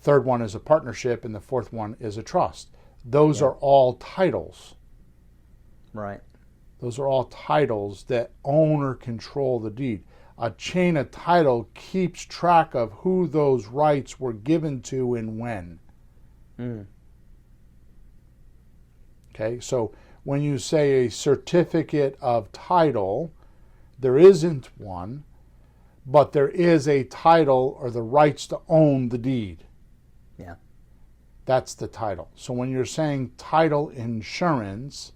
Third one is a partnership, and the fourth one is a trust. Those are all titles. Right. Those are all titles that own or control the deed. A chain of title keeps track of who those rights were given to and when. Okay, so when you say a certificate of title, there isn't one, but there is a title or the rights to own the deed. Yeah. That's the title. So when you're saying title insurance,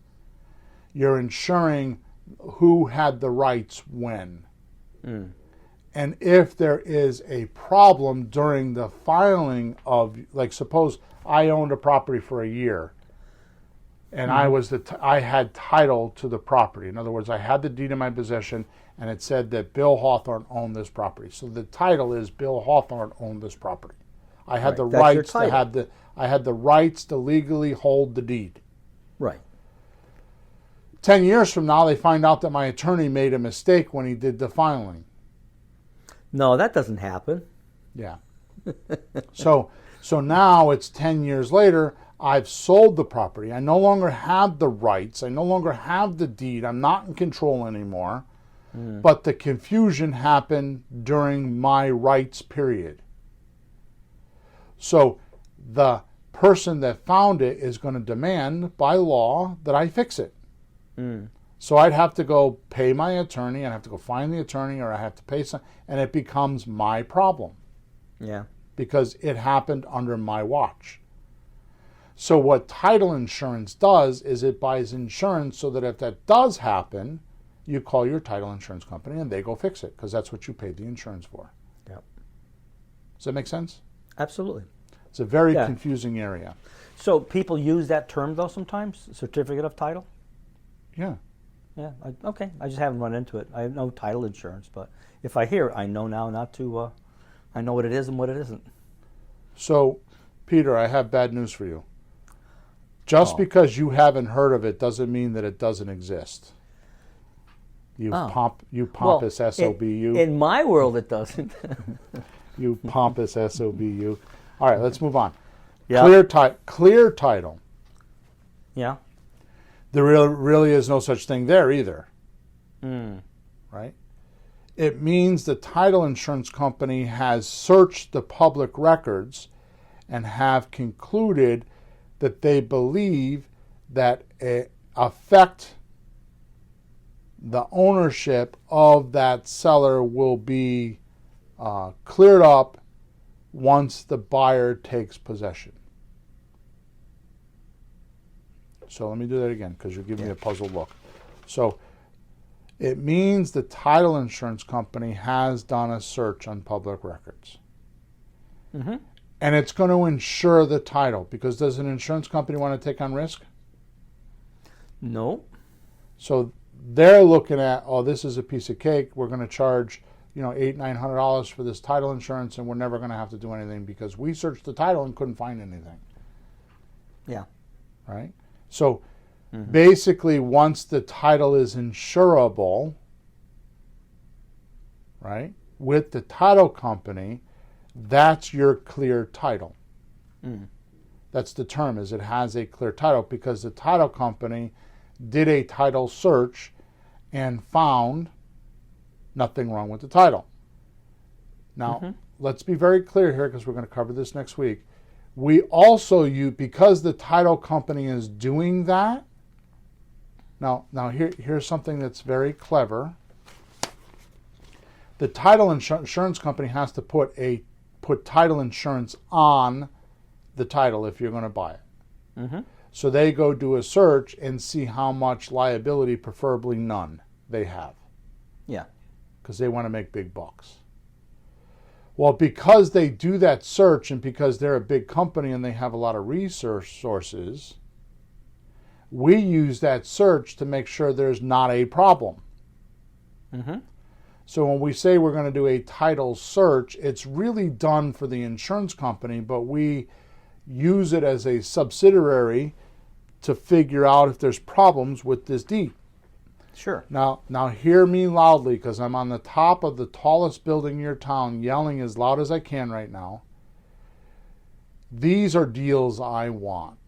you're insuring who had the rights when. And if there is a problem during the filing of, like, suppose I owned a property for a year and I had title to the property. In other words, I had the deed in my possession and it said that Bill Hawthorne owned this property. So the title is Bill Hawthorne owned this property. I had the rights to have I had the rights to legally hold the deed. Right. 10 years from now, they find out that my attorney made a mistake when he did the filing. No, that doesn't happen. Yeah. So now it's 10 years later. I've sold the property. I no longer have the rights. I no longer have the deed. I'm not in control anymore. But the confusion happened during my rights period. So the person that found it is going to demand by law that I fix it. So I'd have to go pay my attorney, I'd have to go find the attorney, or I have to pay some, and it becomes my problem. Yeah. Because it happened under my watch. So what title insurance does is it buys insurance so that if that does happen, you call your title insurance company and they go fix it, because that's what you paid the insurance for. Yep. Does that make sense? Absolutely. It's a very confusing area. So people use that term, though, sometimes? Certificate of title? Yeah. Yeah. Okay. I just haven't run into it. I have no title insurance, but if I hear it, I know now not to, I know what it is and what it isn't. So, Peter, I have bad news for you. Just because you haven't heard of it doesn't mean that it doesn't exist. You pompous SOB, you. In my world, it doesn't. You pompous SOB, you. All right, let's move on. Yeah. Clear title. Yeah. There really is no such thing there either. Right? It means the title insurance company has searched the public records and have concluded that they believe that it affect the ownership of that seller will be cleared up once the buyer takes possession. So let me do that again, because you're giving me a puzzled look. So it means the title insurance company has done a search on public records. And it's going to insure the title, because does an insurance company want to take on risk? No. So they're looking at, oh, this is a piece of cake. We're going to charge, $800-900 for this title insurance, and we're never going to have to do anything because we searched the title and couldn't find anything. Yeah. Right? So basically, once the title is insurable, right, with the title company, that's your clear title. That's the term, is it has a clear title, because the title company did a title search and found nothing wrong with the title. Now, let's be very clear here, because we're going to cover this next week. We also because the title company is doing that. Now here's something that's very clever. The title insurance company has to put title insurance on the title if you're going to buy it. So they go do a search and see how much liability, preferably none, they have. Yeah. Because they want to make big bucks. Well, because they do that search and because they're a big company and they have a lot of resources, we use that search to make sure there's not a problem. So when we say we're going to do a title search, it's really done for the insurance company, but we use it as a subsidiary to figure out if there's problems with this deed. Sure. Now hear me loudly, because I'm on the top of the tallest building in your town yelling as loud as I can right now. These are deals I want.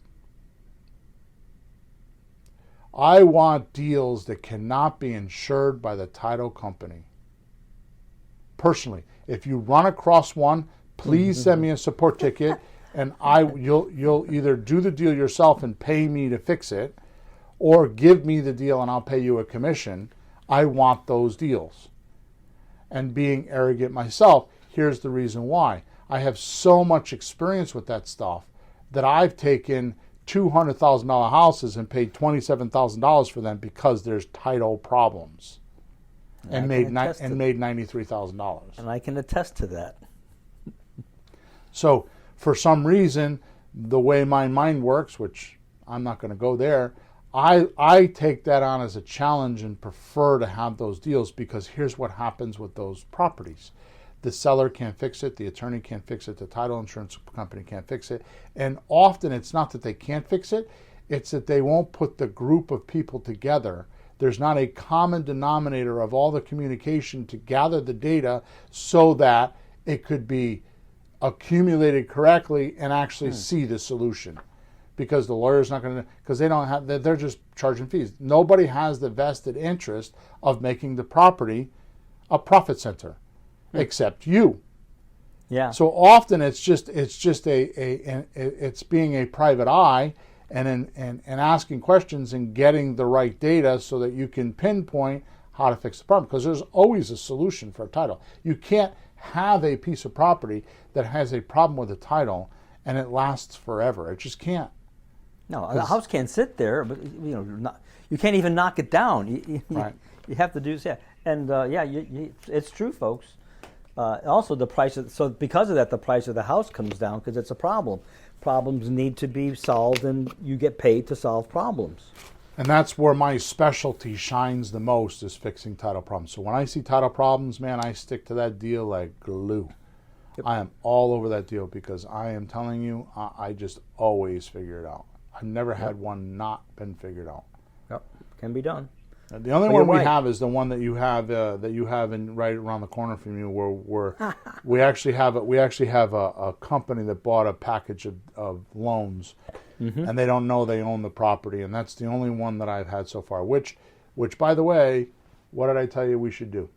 I want deals that cannot be insured by the title company. Personally, if you run across one, please send me a support ticket, and you'll either do the deal yourself and pay me to fix it, or give me the deal and I'll pay you a commission. I want those deals. And being arrogant myself, here's the reason why. I have so much experience with that stuff that I've taken $200,000 houses and paid $27,000 for them because there's title problems, and made $93,000. And I can attest to that. So for some reason, the way my mind works, which I'm not going to go there, I take that on as a challenge and prefer to have those deals, because here's what happens with those properties. The seller can't fix it, the attorney can't fix it, the title insurance company can't fix it. And often it's not that they can't fix it, it's that they won't put the group of people together. There's not a common denominator of all the communication to gather the data so that it could be accumulated correctly and actually see the solution. Because the lawyer's not going to, because they don't have, they're just charging fees. Nobody has the vested interest of making the property a profit center, except you. Yeah. So often it's being a private eye and asking questions and getting the right data so that you can pinpoint how to fix the problem. Because there's always a solution for a title. You can't have a piece of property that has a problem with the title and it lasts forever. It just can't. No, the house can't sit there, but you can't even knock it down. Right. You have to do that, and it's true, folks. Also, the price because of that, the price of the house comes down because it's a problem. Problems need to be solved, and you get paid to solve problems. And that's where my specialty shines the most, is fixing title problems. So when I see title problems, man, I stick to that deal like glue. Yep. I am all over that deal because I am telling you, I just always figure it out. I've never had one not been figured out. Yep, can be done. The only one we have is the one that you have in right around the corner from you, where we actually have a company that bought a package of loans, and they don't know they own the property, and that's the only one that I've had so far. Which by the way, what did I tell you we should do?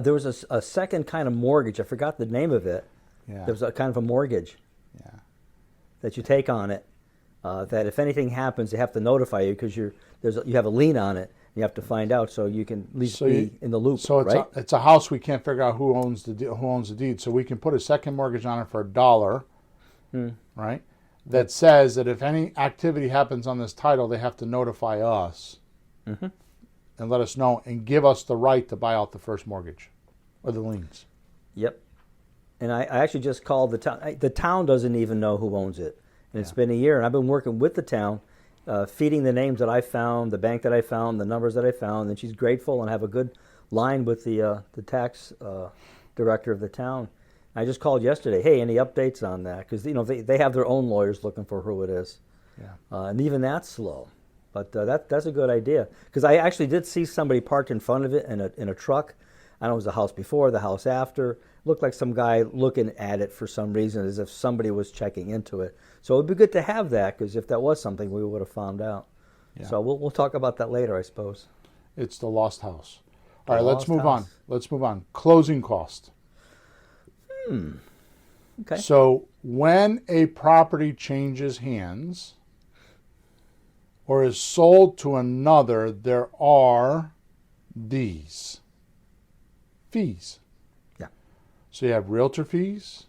There was a second kind of mortgage. I forgot the name of it. Yeah. There was a kind of a mortgage. Yeah. That you take on it. That if anything happens, they have to notify you because you have a lien on it. You have to find out so you can at least be in the loop. So right? It's a house we can't figure out who owns the deed. So we can put a second mortgage on it for $1, right? That says that if any activity happens on this title, they have to notify us and let us know and give us the right to buy out the first mortgage or the liens. Yep. And I actually just called the town. The town doesn't even know who owns it. And it's been a year, and I've been working with the town, feeding the names that I found, the bank that I found, the numbers that I found, and she's grateful and have a good line with the tax director of the town. I just called yesterday, hey, any updates on that? Because they have their own lawyers looking for who it is. Yeah. And even that's slow. But that's a good idea. Because I actually did see somebody parked in front of it in a truck. I don't know if it was the house before, the house after. Looked like some guy looking at it for some reason, as if somebody was checking into it. So it would be good to have that, because if that was something, we would have found out. Yeah. So we'll talk about that later, I suppose. It's the lost house. All right, let's move on. Let's move on. Closing cost. Okay. So when a property changes hands or is sold to another, there are these fees. Yeah. So you have realtor fees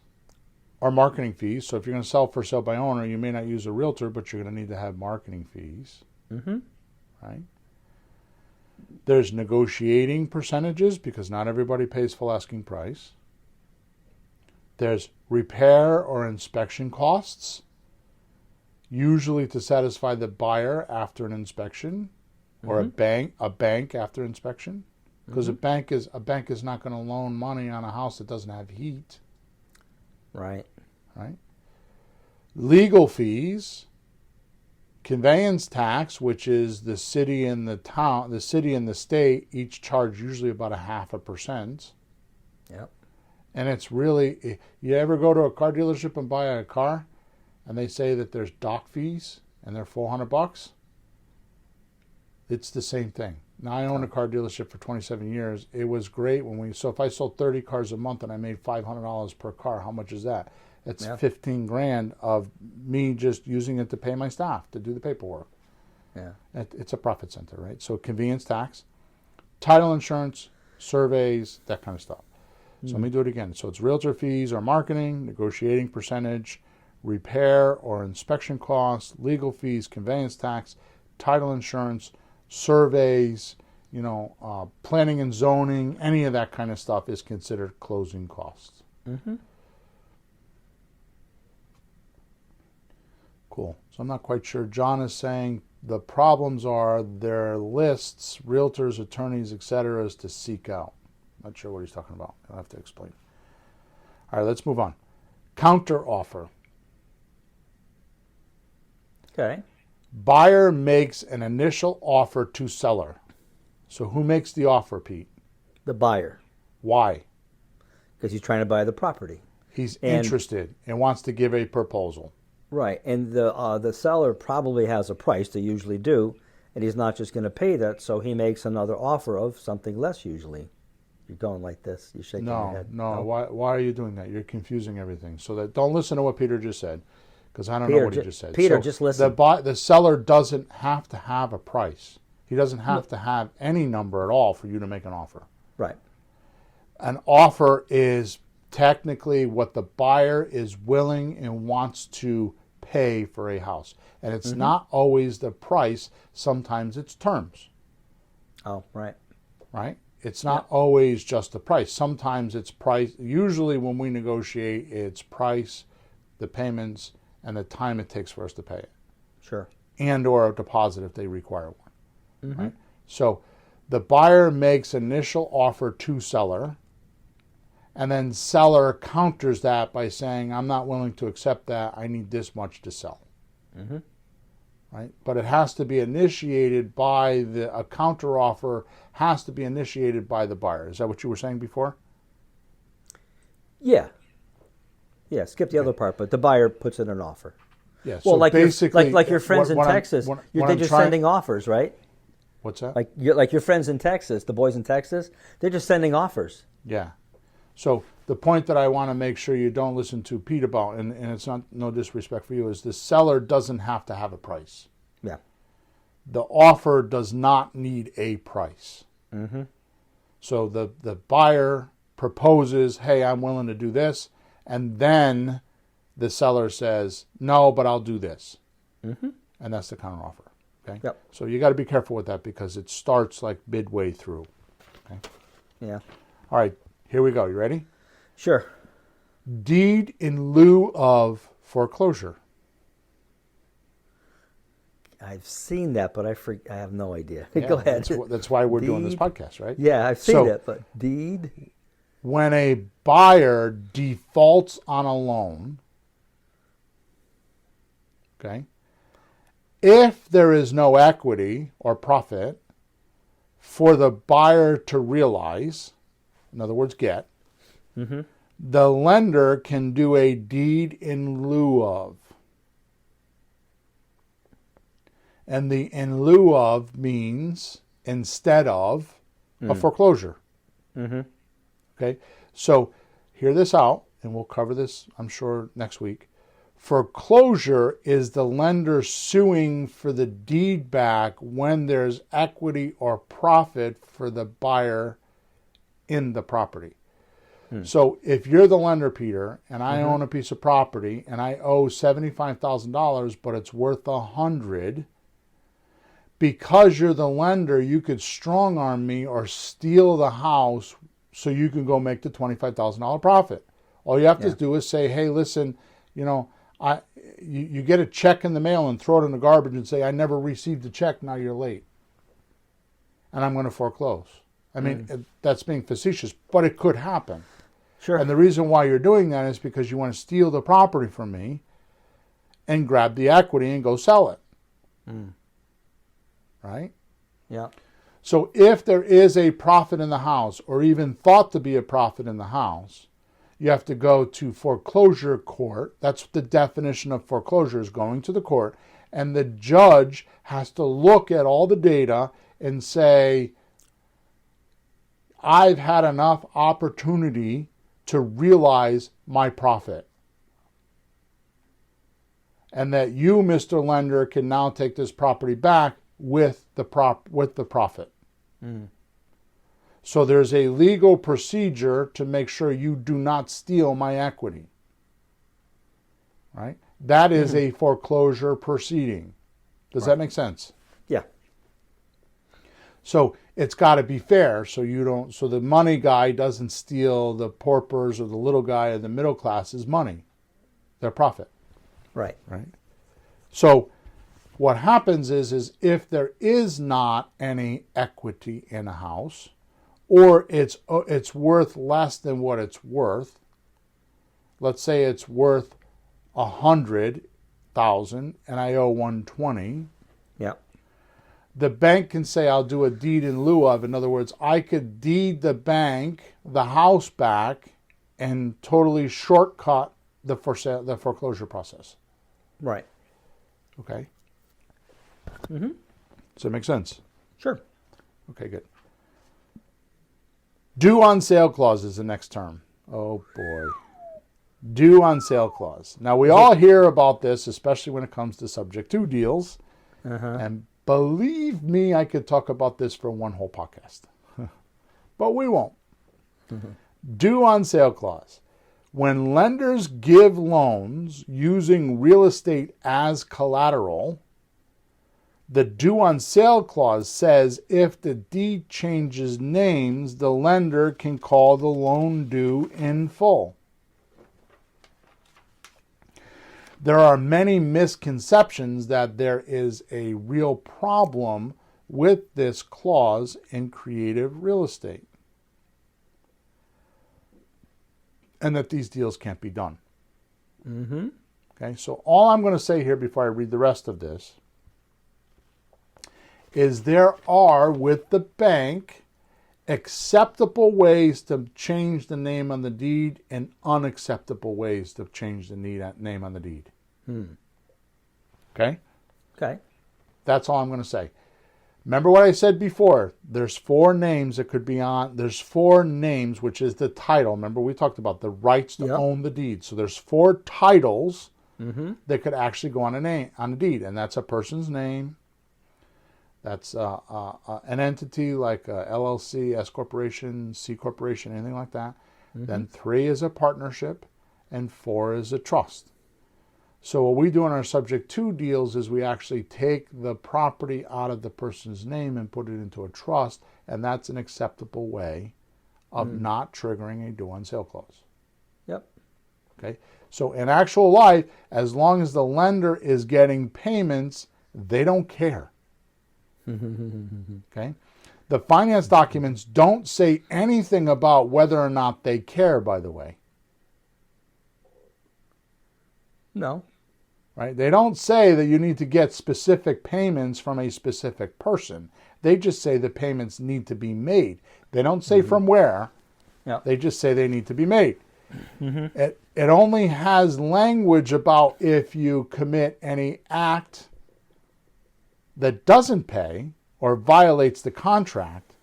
or marketing fees. So if you're going to sell for sale by owner, you may not use a realtor, but you're going to need to have marketing fees. Right? There's negotiating percentages, because not everybody pays full asking price. There's repair or inspection costs, usually to satisfy the buyer after an inspection, or a bank after inspection, because a bank is not going to loan money on a house that doesn't have heat. Right. Legal fees, conveyance tax, which is the city and the town, the city and the state each charge usually about 0.5%. Yep. And it's really, you ever go to a car dealership and buy a car, and they say that there's dock fees and they're $400? It's the same thing. Now, I owned a car dealership for 27 years. It was great so if I sold 30 cars a month and I made $500 per car, how much is that? It's $15,000 of me just using it to pay my staff to do the paperwork. Yeah. It's a profit center, right? So convenience tax, title insurance, surveys, that kind of stuff. So let me do it again. So it's realtor fees or marketing, negotiating percentage, repair or inspection costs, legal fees, conveyance tax, title insurance, surveys, planning and zoning, any of that kind of stuff is considered closing costs. Mm-hmm. Cool. So I'm not quite sure. John is saying the problems are their lists, realtors, attorneys, etc. to seek out. Not sure what he's talking about. I'll have to explain. All right, let's move on. Counter offer. Okay. Buyer makes an initial offer to seller. So who makes the offer, Pete? The buyer. Why? Because he's trying to buy the property. He's interested and wants to give a proposal. Right, and the seller probably has a price, they usually do, and he's not just going to pay that, so he makes another offer of something less usually. You're going like this, you're shaking your head. No. Why are you doing that? You're confusing everything. So that don't listen to what Peter just said, because I don't Peter, know what he just said. Peter, just listen. The seller doesn't have to have a price. He doesn't have to have any number at all for you to make an offer. Right. An offer is technically what the buyer is willing and wants to pay for a house. And it's not always the price. Sometimes it's terms. Oh, right. Right? It's not always just the price. Sometimes it's price. Usually when we negotiate, it's price, the payments, and the time it takes for us to pay it. Sure. And or a deposit if they require one. Right? So the buyer makes initial offer to seller, and then seller counters that by saying, I'm not willing to accept that. I need this much to sell. Right? But it has to be initiated by a counter offer has to be initiated by the buyer. Is that what you were saying before? Yeah. Yeah, skip the other part, but the buyer puts in an offer. Yeah. Well, So like basically, like your friends in what Texas, they're just sending offers, right? What's that? Like your friends in Texas, the boys in Texas, they're just sending offers. Yeah. So the point that I want to make sure you don't listen to Pete about, and it's not no disrespect for you, is the seller doesn't have to have a price. Yeah. The offer does not need a price. So the buyer proposes, hey, I'm willing to do this, and then the seller says, no, but I'll do this. And that's the counter offer. Okay. Yep. So you got to be careful with that because it starts like midway through. Okay. Yeah. All right. Here we go. You ready? Sure. Deed in lieu of foreclosure. I've seen that, but I have no idea. Go ahead. That's why we're doing this Deed? podcast, right? Yeah, I've seen it, but deed? When a buyer defaults on a loan, okay, if there is no equity or profit for the buyer to realize, in other words, get, the lender can do a deed in lieu of. And the in lieu of means instead of a foreclosure. Okay, so hear this out, and we'll cover this, I'm sure, next week. Foreclosure is the lender suing for the deed back when there's equity or profit for the buyer in the property. So if you're the lender, Peter, and I own a piece of property and I owe $75,000, but it's worth $100,000, because you're the lender, you could strong arm me or steal the house so you can go make the $25,000 profit. All you have to do is say, hey, listen, you get a check in the mail and throw it in the garbage and say, I never received a check, now you're late. And I'm going to foreclose. I mean, that's being facetious, but it could happen. Sure. And the reason why you're doing that is because you want to steal the property from me and grab the equity and go sell it. Right? Yeah. So if there is a profit in the house, or even thought to be a profit in the house, you have to go to foreclosure court. That's the definition of foreclosure, is going to the court. And the judge has to look at all the data and say, I've had enough opportunity to realize my profit. And that you, Mr. Lender, can now take this property back with the profit. So there's a legal procedure to make sure you do not steal my equity. Right? that is a foreclosure proceeding. Does that make sense? Yeah. So it's got to be fair, so the money guy doesn't steal the paupers or the little guy or the middle class's money, their profit. Right. Right. So what happens is if there is not any equity in a house, or it's worth less than what it's worth. Let's say it's worth 100,000 and I owe 120. Yeah. The bank can say, I'll do a deed in lieu of. In other words, I could deed the bank the house back and totally shortcut the foreclosure process. Right. Okay. Does that make sense? Sure. Okay, good. Due on sale clause is the next term. Oh boy. Due on sale clause. Now we all hear about this, especially when it comes to subject to deals. And believe me, I could talk about this for one whole podcast. But we won't. Due on sale clause. When lenders give loans using real estate as collateral, the due on sale clause says if the deed changes names, the lender can call the loan due in full. There are many misconceptions that there is a real problem with this clause in creative real estate, and that these deals can't be done. Okay, so all I'm going to say here before I read the rest of this is there are, with the bank, acceptable ways to change the name on the deed and unacceptable ways to change the name on the deed. Okay? Okay. That's all I'm going to say. Remember what I said before. There's 4 names that could be on. There's 4 names, which is the title. Remember we talked about the rights to own the deed. So there's 4 titles that could actually go on a deed. And that's a person's name. That's an entity like a LLC, S corporation, C corporation, anything like that. Then 3 is a partnership, and 4 is a trust. So what we do in our subject to deals is we actually take the property out of the person's name and put it into a trust, and that's an acceptable way of not triggering a due on sale clause. Yep. Okay. So in actual life, as long as the lender is getting payments, they don't care. Okay. The finance documents don't say anything about whether or not they care, by the way. No. Right? They don't say that you need to get specific payments from a specific person. They just say the payments need to be made. They don't say from where. Yep. They just say they need to be made. It only has language about if you commit any act that doesn't pay or violates the contract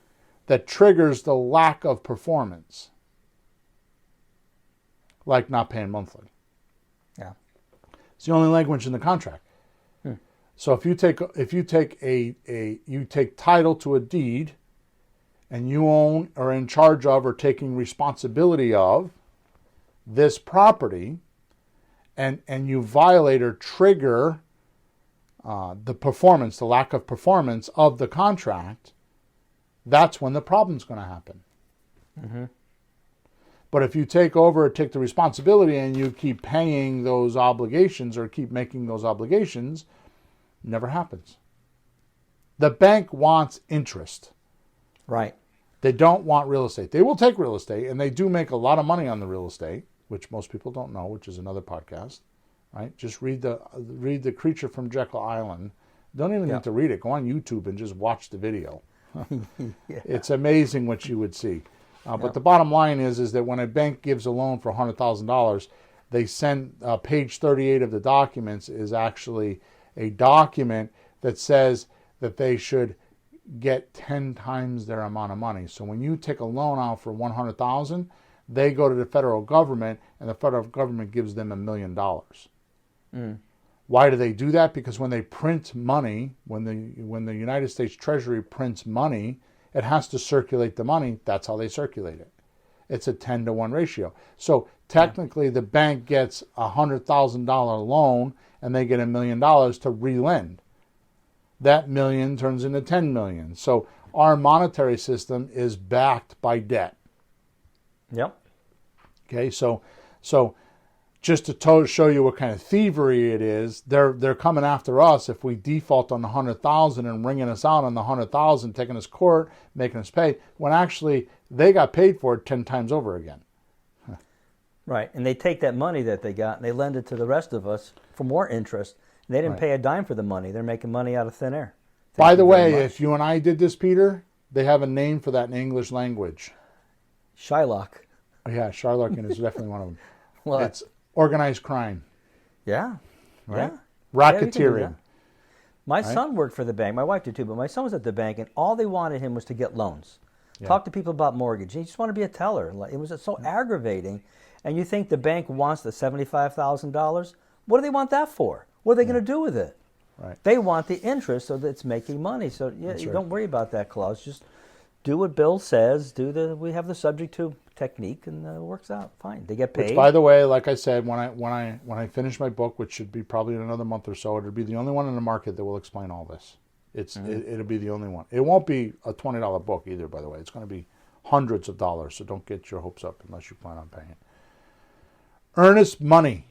that triggers the lack of performance, like not paying monthly. Yeah. It's the only language in the contract. So if you take title to a deed, and you own or are in charge of or taking responsibility of this property, and you violate or trigger the lack of performance of the contract, that's when the problem's going to happen. But if you take over or take the responsibility and you keep paying those obligations or keep making those obligations, it never happens. The bank wants interest. Right. They don't want real estate. They will take real estate, and they do make a lot of money on the real estate, which most people don't know, which is another podcast. Right? Just read the Creature from Jekyll Island. Don't even need to read it. Go on YouTube and just watch the video. It's amazing what you would see. But the bottom line is that when a bank gives a loan for $100,000, they send page 38 of the documents is actually a document that says that they should get 10 times their amount of money. So when you take a loan out for $100,000, they go to the federal government, and the federal government gives them $1 million. Why do they do that? Because when they print money, when the United States Treasury prints money, it has to circulate the money. That's how they circulate it. it's a 10-to-1 ratio. So technically the bank gets a $100,000 loan and they get $1 million to relend. That million turns into 10 million. So our monetary system is backed by debt. Yep. Okay, so just to show you what kind of thievery it is, they're coming after us if we default on the 100,000 and wringing us out on the 100,000, taking us to court, making us pay, when actually they got paid for it 10 times over again. Right, and they take that money that they got and they lend it to the rest of us for more interest. They didn't pay a dime for the money. They're making money out of thin air. By the way, if you and I did this, Peter, they have a name for that in English language. Shylock. Oh, yeah, Charlotte is definitely one of them. Well, it's organized crime. Yeah. Right? Yeah. Racketeering. My son worked for the bank. My wife did too, but my son was at the bank, and all they wanted him was to get loans. Yeah. Talk to people about mortgage. He just wanted to be a teller. It was so aggravating. And you think the bank wants the $75,000? What do they want that for? What are they going to do with it? Right. They want the interest so that it's making money. So don't worry about that clause. Just do what Bill says. We have the subject to technique, and it works out fine. They get paid. Which, by the way, like I said, when I finish my book, which should be probably in another month or so, it'll be the only one in the market that will explain all this. It'll be the only one. It won't be a $20 book either, by the way. It's going to be hundreds of dollars. So don't get your hopes up unless you plan on paying it. Earnest money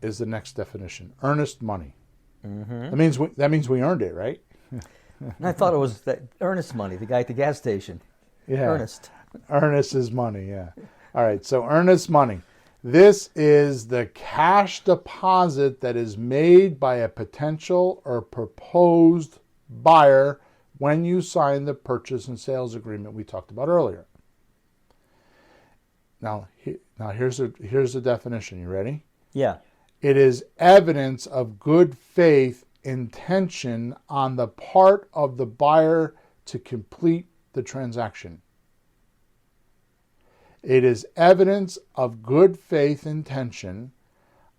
is the next definition. Earnest money. Mm-hmm. That means we earned it, right? And I thought it was that earnest money, the guy at the gas station. Yeah. Earnest. Earnest is money, yeah. All right, so earnest money. This is the cash deposit that is made by a potential or proposed buyer when you sign the purchase and sales agreement we talked about earlier. Now here's the definition. You ready? Yeah. It is evidence of good faith intention on the part of the buyer to complete the transaction. It is evidence of good faith intention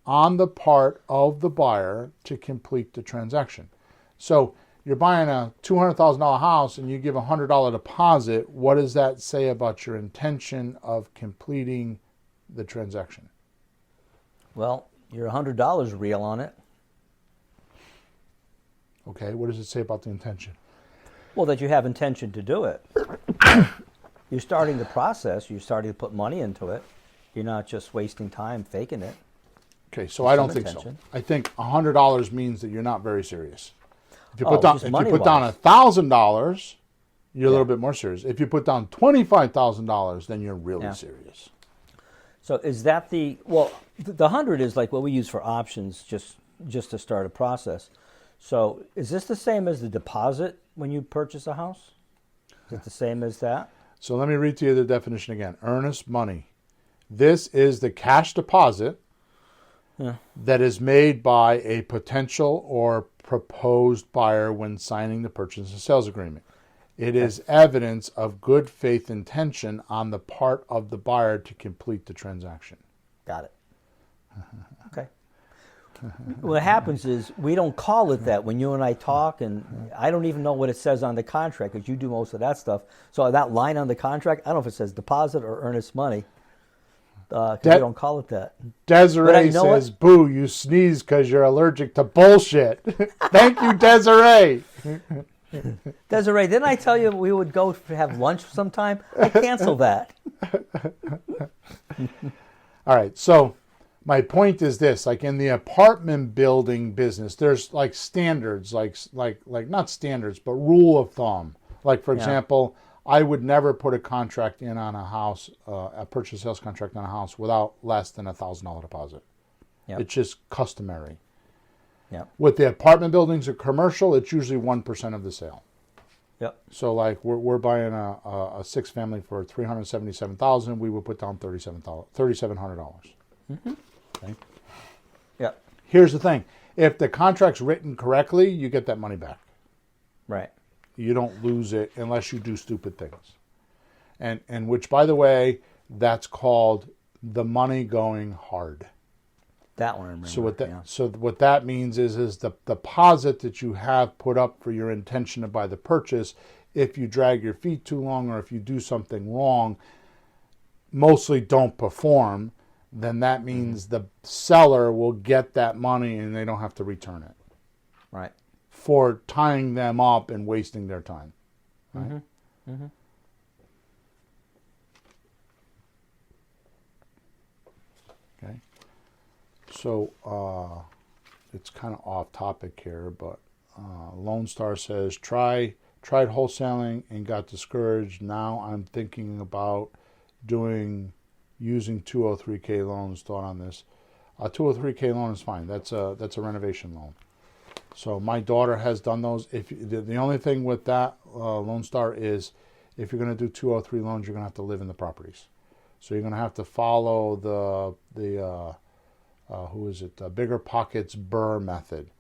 on the part of the buyer to complete the transaction. So you're buying a $200,000 house and you give a $100 deposit. What does that say about your intention of completing the transaction? Well, your $100 real on it. Okay, what does it say about the intention? Well, that you have intention to do it. You're starting the process. You're starting to put money into it. You're not just wasting time faking it. Okay, so I don't think so. I think $100 means that you're not very serious. If you put down $1,000, you're a little bit more serious. If you put down $25,000, then you're really serious. So is that the 100 is like what we use for options just to start a process. So is this the same as the deposit when you purchase a house? Is it the same as that? So let me read to you the definition again. Earnest money. This is the cash deposit that is made by a potential or proposed buyer when signing the purchase and sales agreement. It is evidence of good faith intention on the part of the buyer to complete the transaction. Got it. Okay. What happens is we don't call it that when you and I talk, and I don't even know what it says on the contract because you do most of that stuff. So that line on the contract, I don't know if it says deposit or earnest money. Because we don't call it that. Desiree says, boo, you sneeze because you're allergic to bullshit. Thank you, Desiree. Desiree, didn't I tell you we would go have lunch sometime? I canceled that. All right, so my point is this, like in the apartment building business, there's like standards, like not standards, but rule of thumb. Like, for example, I would never put a contract in on a house, a purchase sales contract on a house without less than $1,000 deposit. Yep. It's just customary. Yep. With the apartment buildings or commercial, it's usually 1% of the sale. Yep. So like we're buying a six family for $377,000, we would put down $3,700. Mm-hmm. Okay. Yep. Here's the thing: if the contract's written correctly, you get that money back. Right. You don't lose it unless you do stupid things. And which, by the way, that's called the money going hard. That one I remember. So what that means is the deposit that you have put up for your intention to buy the purchase, if you drag your feet too long or if you do something wrong, mostly don't perform, then that means the seller will get that money and they don't have to return it Right. for tying them up and wasting their time. Right? Okay. So it's kind of off topic here, but Lone Star says, tried wholesaling and got discouraged. Now I'm thinking about using 203k loans. Thought on this. A 203k loan is fine. That's a renovation loan. So my daughter has done those. If the only thing with that Lone Star is, if you're going to do 203 loans, you're going to have to live in the properties. So you're going to have to follow the Bigger Pockets BRRRR method,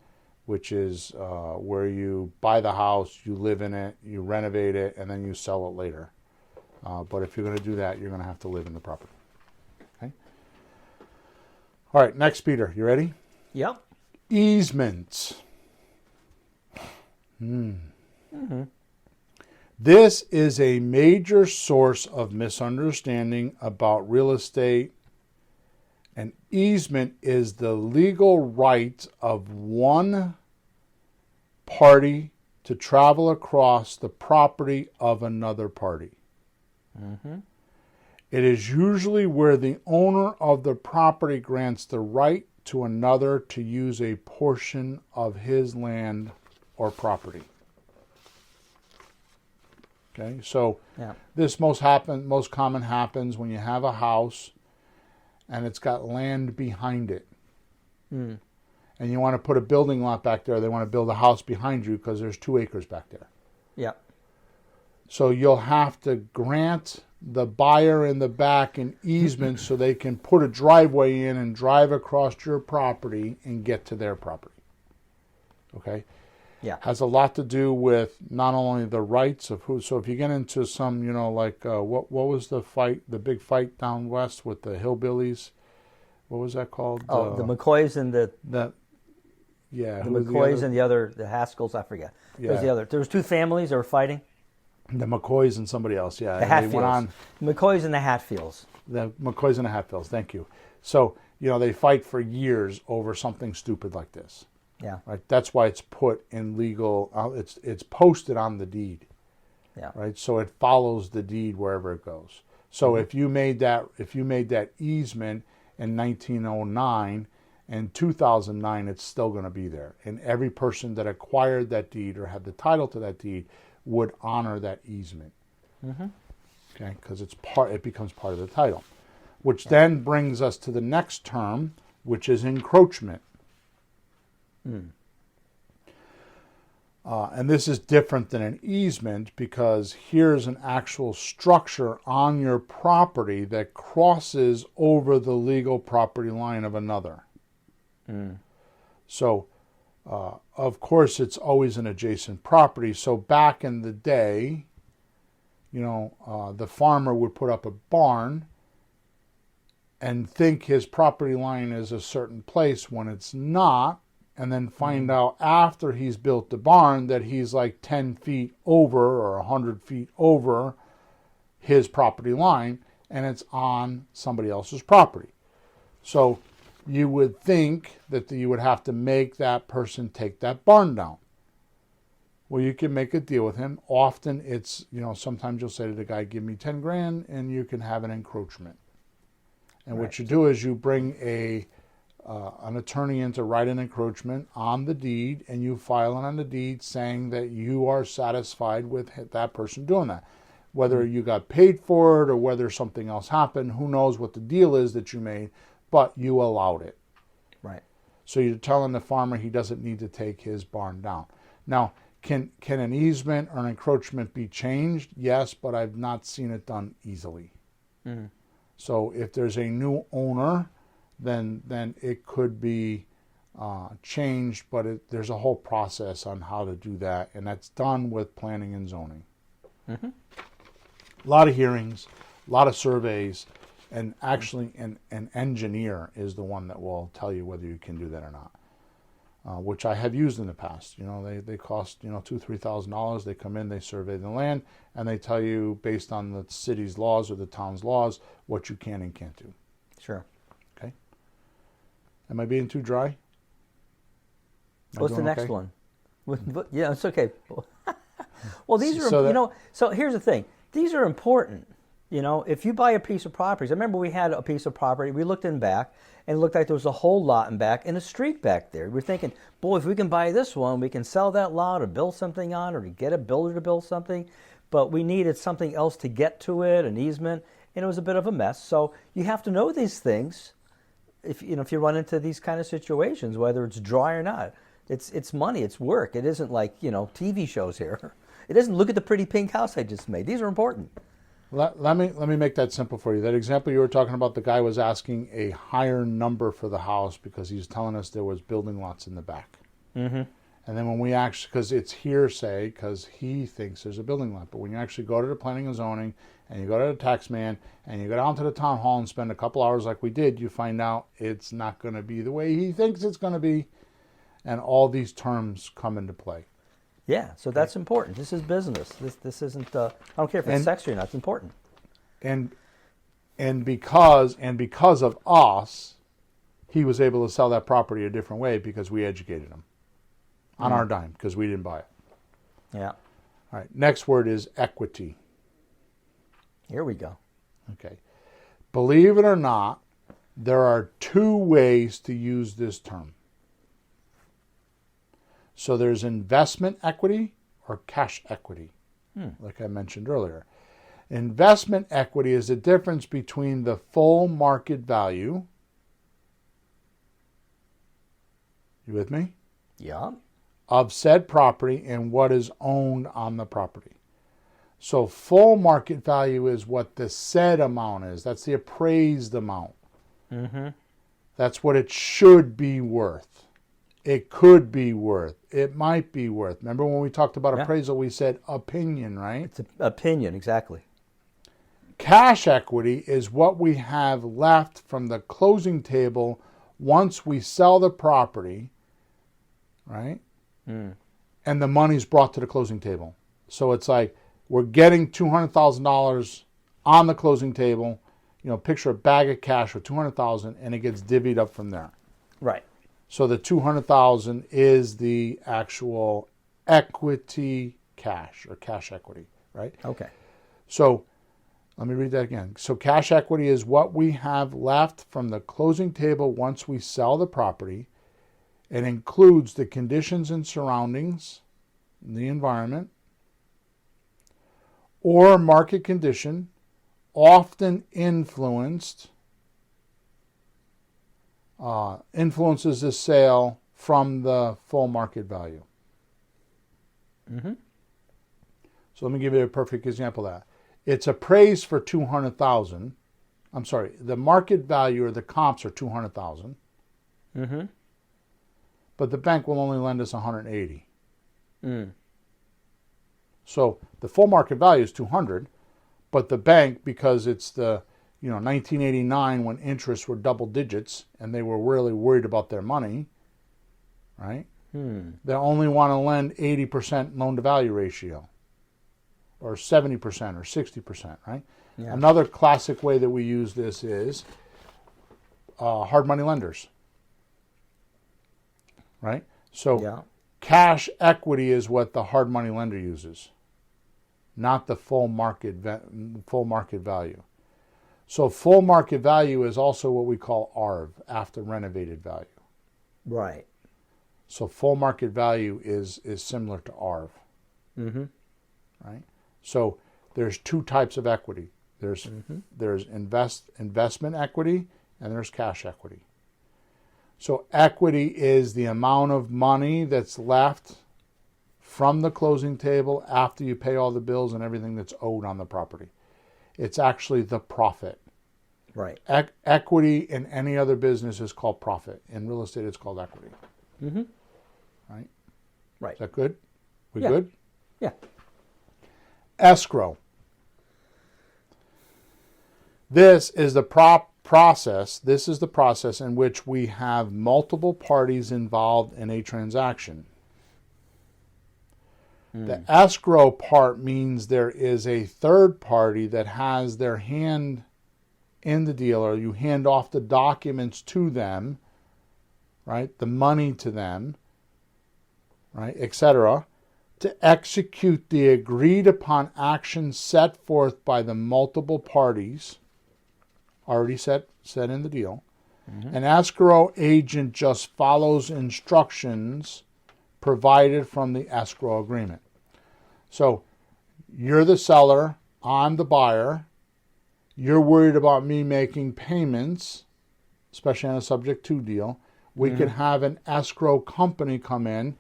which is where you buy the house, you live in it, you renovate it, and then you sell it later. But if you're going to do that, you're going to have to live in the property. Okay. All right, next, Peter. You ready? Yep. Easements. This is a major source of misunderstanding about real estate. An easement is the legal right of one party to travel across the property of another party. It is usually where the owner of the property grants the right to another to use a portion of his land or property. Okay, so this most common happens when you have a house and it's got land behind it. And you want to put a building lot back there. They want to build a house behind you because there's 2 acres back there. Yeah. So you'll have to grant the buyer in the back an easement so they can put a driveway in and drive across your property and get to their property. Okay? Yeah. Has a lot to do with not only the rights of who. So if you get into some, what was the big fight down west with the hillbillies? What was that called? Oh, the McCoys and the McCoys and the Haskells. I forget. Yeah. There was 2 families that were fighting. The McCoys and somebody else. Yeah. The Hatfields. The McCoys and the Hatfields. The McCoys and the Hatfields. Thank you. So they fight for years over something stupid like this. Yeah. Right. That's why it's put in legal. It's posted on the deed. Yeah. Right. So it follows the deed wherever it goes. So if you made that easement in 1909 and 2009, it's still going to be there. And every person that acquired that deed or had the title to that deed would honor that easement. Okay. Because it becomes part of the title, which then brings us to the next term, which is encroachment. And this is different than an easement because here's an actual structure on your property that crosses over the legal property line of another. So, of course, it's always an adjacent property. So back in the day, the farmer would put up a barn and think his property line is a certain place when it's not, and then find out after he's built the barn that he's like 10 feet over or 100 feet over his property line, and it's on somebody else's property. So you would think that you would have to make that person take that barn down. Well, you can make a deal with him. Often it's, sometimes you'll say to the guy, give me 10 grand and you can have an encroachment. And what you do is you bring an attorney in to write an encroachment on the deed, and you file it on the deed saying that you are satisfied with that person doing that. Whether you got paid for it or whether something else happened, who knows what the deal is that you made, but you allowed it. Right. So you're telling the farmer he doesn't need to take his barn down. Now, can an easement or an encroachment be changed? Yes, but I've not seen it done easily. So if there's a new owner, then it could be changed, but there's a whole process on how to do that, and that's done with planning and zoning. A lot of hearings, a lot of surveys, and actually an engineer is the one that will tell you whether you can do that or not. which I have used in the past. They cost $2,000-3,000. They come in, they survey the land, and they tell you based on the city's laws or the town's laws what you can and can't do. Sure. Okay. Am I being too dry? Am I What's the doing next okay? one? Yeah, it's okay. Well, these are, so here's the thing. These are important. If you buy a piece of property, I remember we had a piece of property, we looked in back, and it looked like there was a whole lot in back and a street back there. We're thinking, boy, if we can buy this one, we can sell that lot or build something on it or get a builder to build something. But we needed something else to get to it, an easement, and it was a bit of a mess. So you have to know these things if you run into these kind of situations, whether it's dry or not. It's money, it's work. It isn't like, TV shows here. It isn't look at the pretty pink house I just made. These are important. Let me make that simple for you. That example you were talking about, the guy was asking a higher number for the house because he was telling us there was building lots in the back. Mm-hmm. And then when we actually, because it's hearsay, because he thinks there's a building lot, but when you actually go to the planning and zoning, and you go to the tax man, and you go down to the town hall and spend a couple hours like we did, you find out it's not going to be the way he thinks it's going to be, and all these terms come into play. Yeah, so that's important. This is business. This isn't. I don't care if it's sexy or not. It's important. And because of us, he was able to sell that property a different way because we educated him on our dime because we didn't buy it. Yeah. All right. Next word is equity. Here we go. Okay. Believe it or not, there are two ways to use this term. So there's investment equity or cash equity, like I mentioned earlier. Investment equity is the difference between the full market value. You with me? Yeah. Of said property and what is owned on the property. So full market value is what the said amount is. That's the appraised amount. Mm-hmm. That's what it should be worth. It could be worth. It might be worth. Remember when we talked about appraisal, we said opinion, right? It's an opinion, exactly. Cash equity is what we have left from the closing table once we sell the property, right? And the money's brought to the closing table. So it's like we're getting $200,000 on the closing table. Picture a bag of cash with $200,000, and it gets divvied up from there. Right. So the $200,000 is the actual equity cash or cash equity, right? Okay. So let me read that again. So cash equity is what we have left from the closing table once we sell the property. It includes the conditions and surroundings, the environment, or market condition, often influences the sale from the full market value. Mm-hmm. So let me give you a perfect example of that. It's appraised for $200,000. I'm sorry, the market value or the comps are $200,000. Mm-hmm. But the bank will only lend us $180,000. Mm. So the full market value is $200,000, but the bank, because it's the 1989 when interests were double digits and they were really worried about their money, right? They only want to lend 80% loan to value ratio or 70% or 60%, right? Yeah. Another classic way that we use this is hard money lenders, right? So cash equity is what the hard money lender uses, not the full market value. So full market value is also what we call ARV, after renovated value. Right. So full market value is similar to ARV. Mm-hmm. Right? So there's two types of equity. There's investment equity and there's cash equity. So equity is the amount of money that's left from the closing table after you pay all the bills and everything that's owed on the property. It's actually the profit. Right. Equity in any other business is called profit. In real estate, it's called equity. Mm-hmm. Right? Right. Is that good? We good? Yeah. Escrow. This is the process, this is the process in which we have multiple parties involved in a transaction. The escrow part means there is a third party that has their hand in the deal, or you hand off the documents to them, right? The money to them, right? Etc., to execute the agreed upon action set forth by the multiple parties, already set in the deal. An escrow agent just follows instructions provided from the escrow agreement. So you're the seller, I'm the buyer. You're worried about me making payments, especially on a subject to deal. We could have an escrow company come in.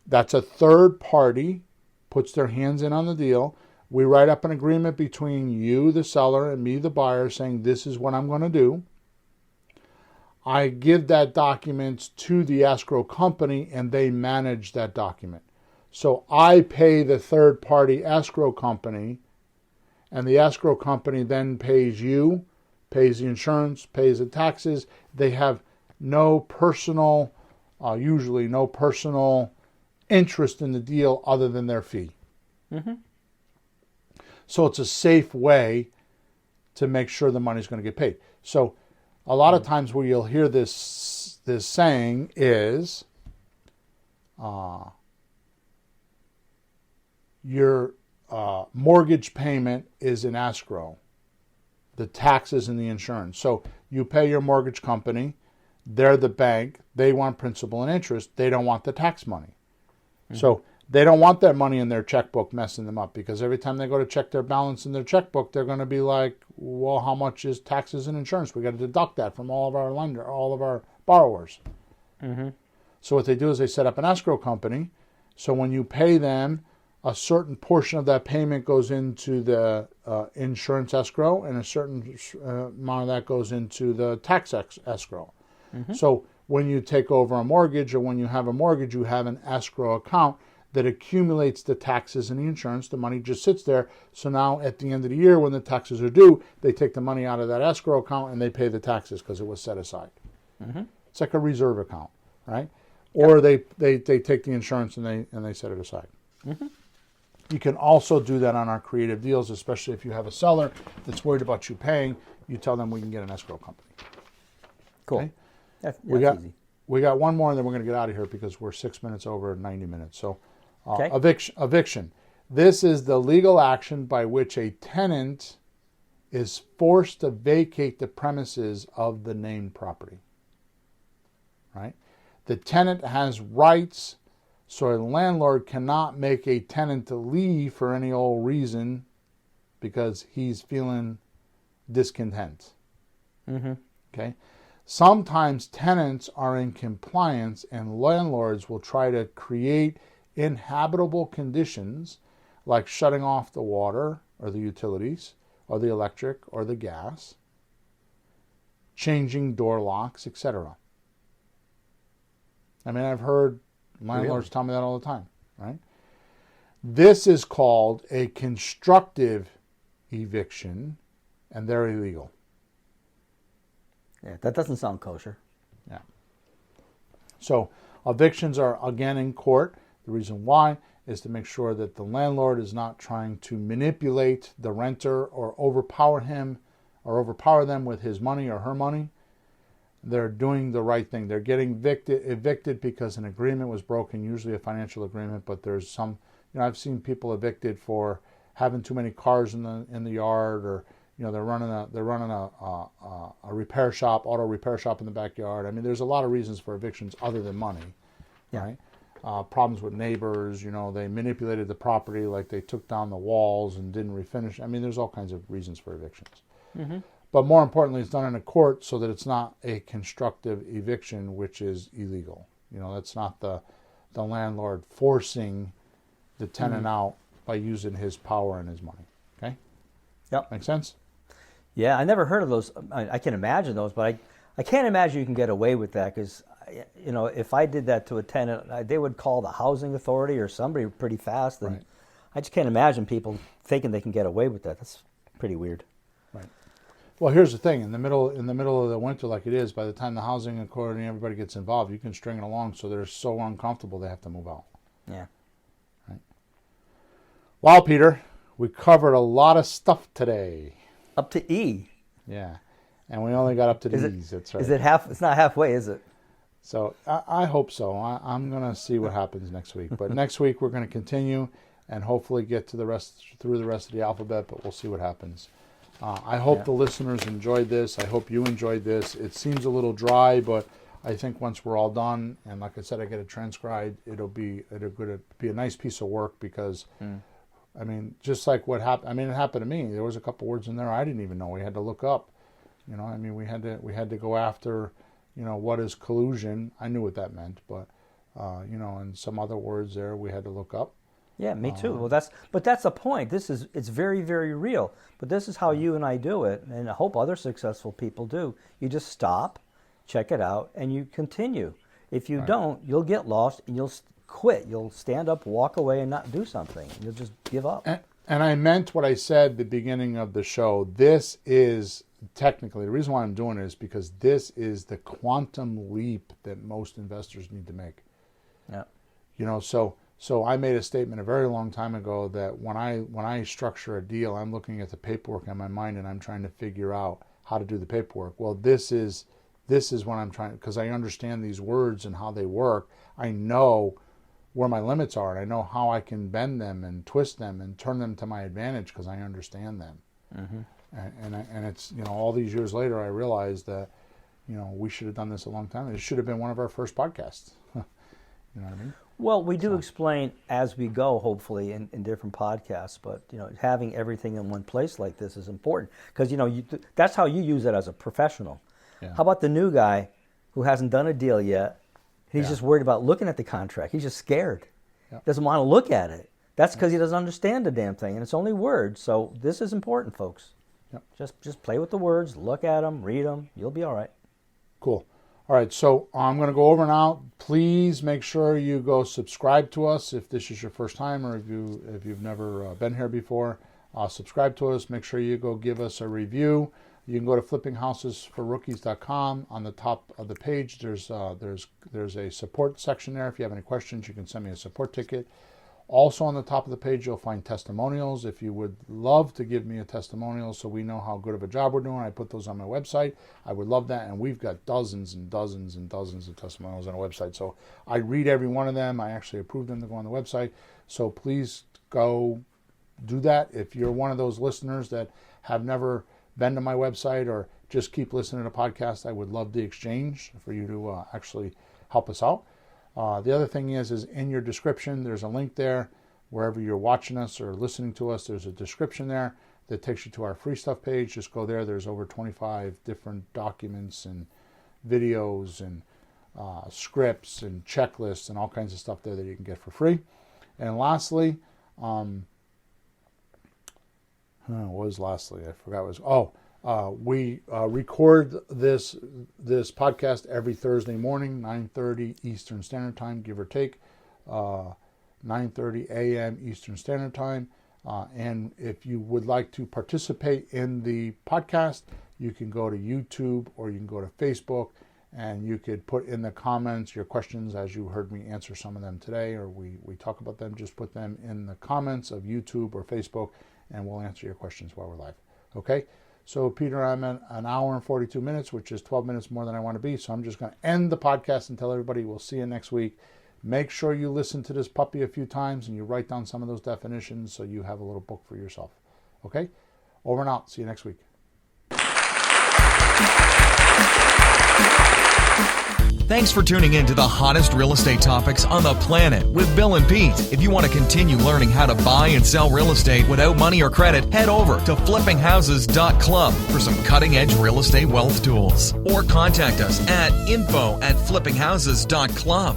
That's a third party, puts their hands in on the deal. We write up an agreement between you, the seller, and me, the buyer, saying this is what I'm going to do. I give that document to the escrow company, and they manage that document. So I pay the third-party escrow company, and the escrow company then pays you, pays the insurance, pays the taxes. They have no personal, usually no personal interest in the deal other than their fee. So it's a safe way to make sure the money's going to get paid. So a lot of times where you'll hear this saying is, your mortgage payment is in escrow, the taxes and the insurance. So you pay your mortgage company, they're the bank, they want principal and interest, they don't want the tax money. So they don't want that money in their checkbook messing them up, because every time they go to check their balance in their checkbook, they're going to be like, well, how much is taxes and insurance? We got to deduct that from all of our borrowers. So what they do is they set up an escrow company. So when you pay them, a certain portion of that payment goes into the insurance escrow, and a certain amount of that goes into the tax escrow. So when you take over a mortgage, or when you have a mortgage, you have an escrow account that accumulates the taxes and the insurance. The money just sits there. So now at the end of the year, when the taxes are due, they take the money out of that escrow account and they pay the taxes because it was set aside. It's like a reserve account, right? Or they take the insurance and they set it aside. You can also do that on our creative deals, especially if you have a seller that's worried about you paying. You tell them we can get an escrow company. Cool. Okay? That's easy. We got one more, and then we're going to get out of here because we're 6 minutes over 90 minutes. So Okay. Eviction. This is the legal action by which a tenant is forced to vacate the premises of the named property. Right? The tenant has rights, so a landlord cannot make a tenant to leave for any old reason because he's feeling discontent. Okay? Sometimes tenants are in compliance, and landlords will try to create inhabitable conditions like shutting off the water or the utilities or the electric or the gas, changing door locks, etc. I mean, I've heard landlords tell me that all the time, right? This is called a constructive eviction, and they're illegal. Yeah, that doesn't sound kosher. Yeah. So evictions are again in court. The reason why is to make sure that the landlord is not trying to manipulate the renter or overpower him or overpower them with his money or her money. They're doing the right thing. They're getting evicted because an agreement was broken, usually a financial agreement, but there's some, I've seen people evicted for having too many cars in the yard, or they're running a repair shop, auto repair shop in the backyard. I mean, there's a lot of reasons for evictions other than money, right? Problems with neighbors, they manipulated the property, like they took down the walls and didn't refinish. I mean, there's all kinds of reasons for evictions. But more importantly, it's done in a court so that it's not a constructive eviction, which is illegal. That's not the landlord forcing the tenant out by using his power and his money. Okay? Yep. Make sense? Yeah, I never heard of those. I can imagine those, but I can't imagine you can get away with that because, if I did that to a tenant, they would call the housing authority or somebody pretty fast. And Right. I just can't imagine people thinking they can get away with that. That's pretty weird. Right. Well, here's the thing: in the middle of the winter, like it is, by the time the housing authority and everybody gets involved, you can string it along so they're so uncomfortable they have to move out. Yeah. Right. Wow, Peter, we covered a lot of stuff today. Up to E. Yeah, and we only got up to the E's. That's right. Is it half? It's not halfway, is it? So I hope so. I'm going to see what happens next week. But next week we're going to continue and hopefully get to through the rest of the alphabet. But we'll see what happens. I hope the listeners enjoyed this. I hope you enjoyed this. It seems a little dry, but I think once we're all done, and like I said, I get it transcribed, it'll be a nice piece of work because, I mean, just like what happened. I mean, it happened to me. There was a couple words in there I didn't even know. We had to look up. You know, I mean, we had to go after, you know, what is collusion. I knew what that meant, but you know, and some other words there we had to look up. Yeah, me too. Well, that's the point. It's very, very real. But this is how you and I do it, and I hope other successful people do. You just stop, check it out, and you continue. If you don't, you'll get lost and you'll quit. You'll stand up, walk away, and not do something. You'll just give up. And I meant what I said at the beginning of the show. This is technically the reason why I'm doing it is because this is the quantum leap that most investors need to make. Yeah. You know, so I made a statement a very long time ago that when I structure a deal, I'm looking at the paperwork in my mind and I'm trying to figure out how to do the paperwork. Well, this is what I'm trying, because I understand these words and how they work. I know where my limits are, and I know how I can bend them and twist them and turn them to my advantage because I understand them. Mm-hmm. And it's, you know, all these years later, I realized that, you know, we should have done this a long time. It should have been one of our first podcasts. You know what I mean? Well, we do explain as we go, hopefully, in different podcasts. But, you know, having everything in one place like this is important because, you know, that's how you use it as a professional. Yeah. How about the new guy who hasn't done a deal yet? He's just worried about looking at the contract. He's just scared. Yeah. Doesn't want to look at it. That's because he doesn't understand the damn thing, and it's only words. So this is important, folks. Yep. Just play with the words, look at them, read them. You'll be all right. Cool. All right, so I'm going to go over now. Please make sure you go subscribe to us if this is your first time or if you've never been here before. Subscribe to us. Make sure you go give us a review. You can go to flippinghousesforrookies.com. On the top of the page, there's a support section there. If you have any questions, you can send me a support ticket. Also on the top of the page, you'll find testimonials. If you would love to give me a testimonial so we know how good of a job we're doing, I put those on my website. I would love that. And we've got dozens and dozens and dozens of testimonials on our website. So I read every one of them. I actually approve them to go on the website. So please go do that. If you're one of those listeners that have never been to my website or just keep listening to podcasts, I would love the exchange for you to actually help us out. The other thing is in your description, there's a link there. Wherever you're watching us or listening to us, there's a description there that takes you to our free stuff page. Just go there. There's over 25 different documents and videos and scripts and checklists and all kinds of stuff there that you can get for free. And lastly, what was lastly? I forgot what it was. We record this podcast every Thursday morning, 9:30 Eastern Standard Time, give or take, 9:30 a.m. Eastern Standard Time. And if you would like to participate in the podcast, you can go to YouTube or you can go to Facebook, and you could put in the comments your questions as you heard me answer some of them today, or we talk about them. Just put them in the comments of YouTube or Facebook, and we'll answer your questions while we're live. Okay? So, Peter, I'm at an hour and 42 minutes, which is 12 minutes more than I want to be. So I'm just going to end the podcast and tell everybody we'll see you next week. Make sure you listen to this puppy a few times and you write down some of those definitions so you have a little book for yourself. Okay? Over and out. See you next week. Thanks for tuning in to the hottest real estate topics on the planet with Bill and Pete. If you want to continue learning how to buy and sell real estate without money or credit, head over to flippinghouses.club for some cutting-edge real estate wealth tools. Or contact us at info@flippinghouses.club.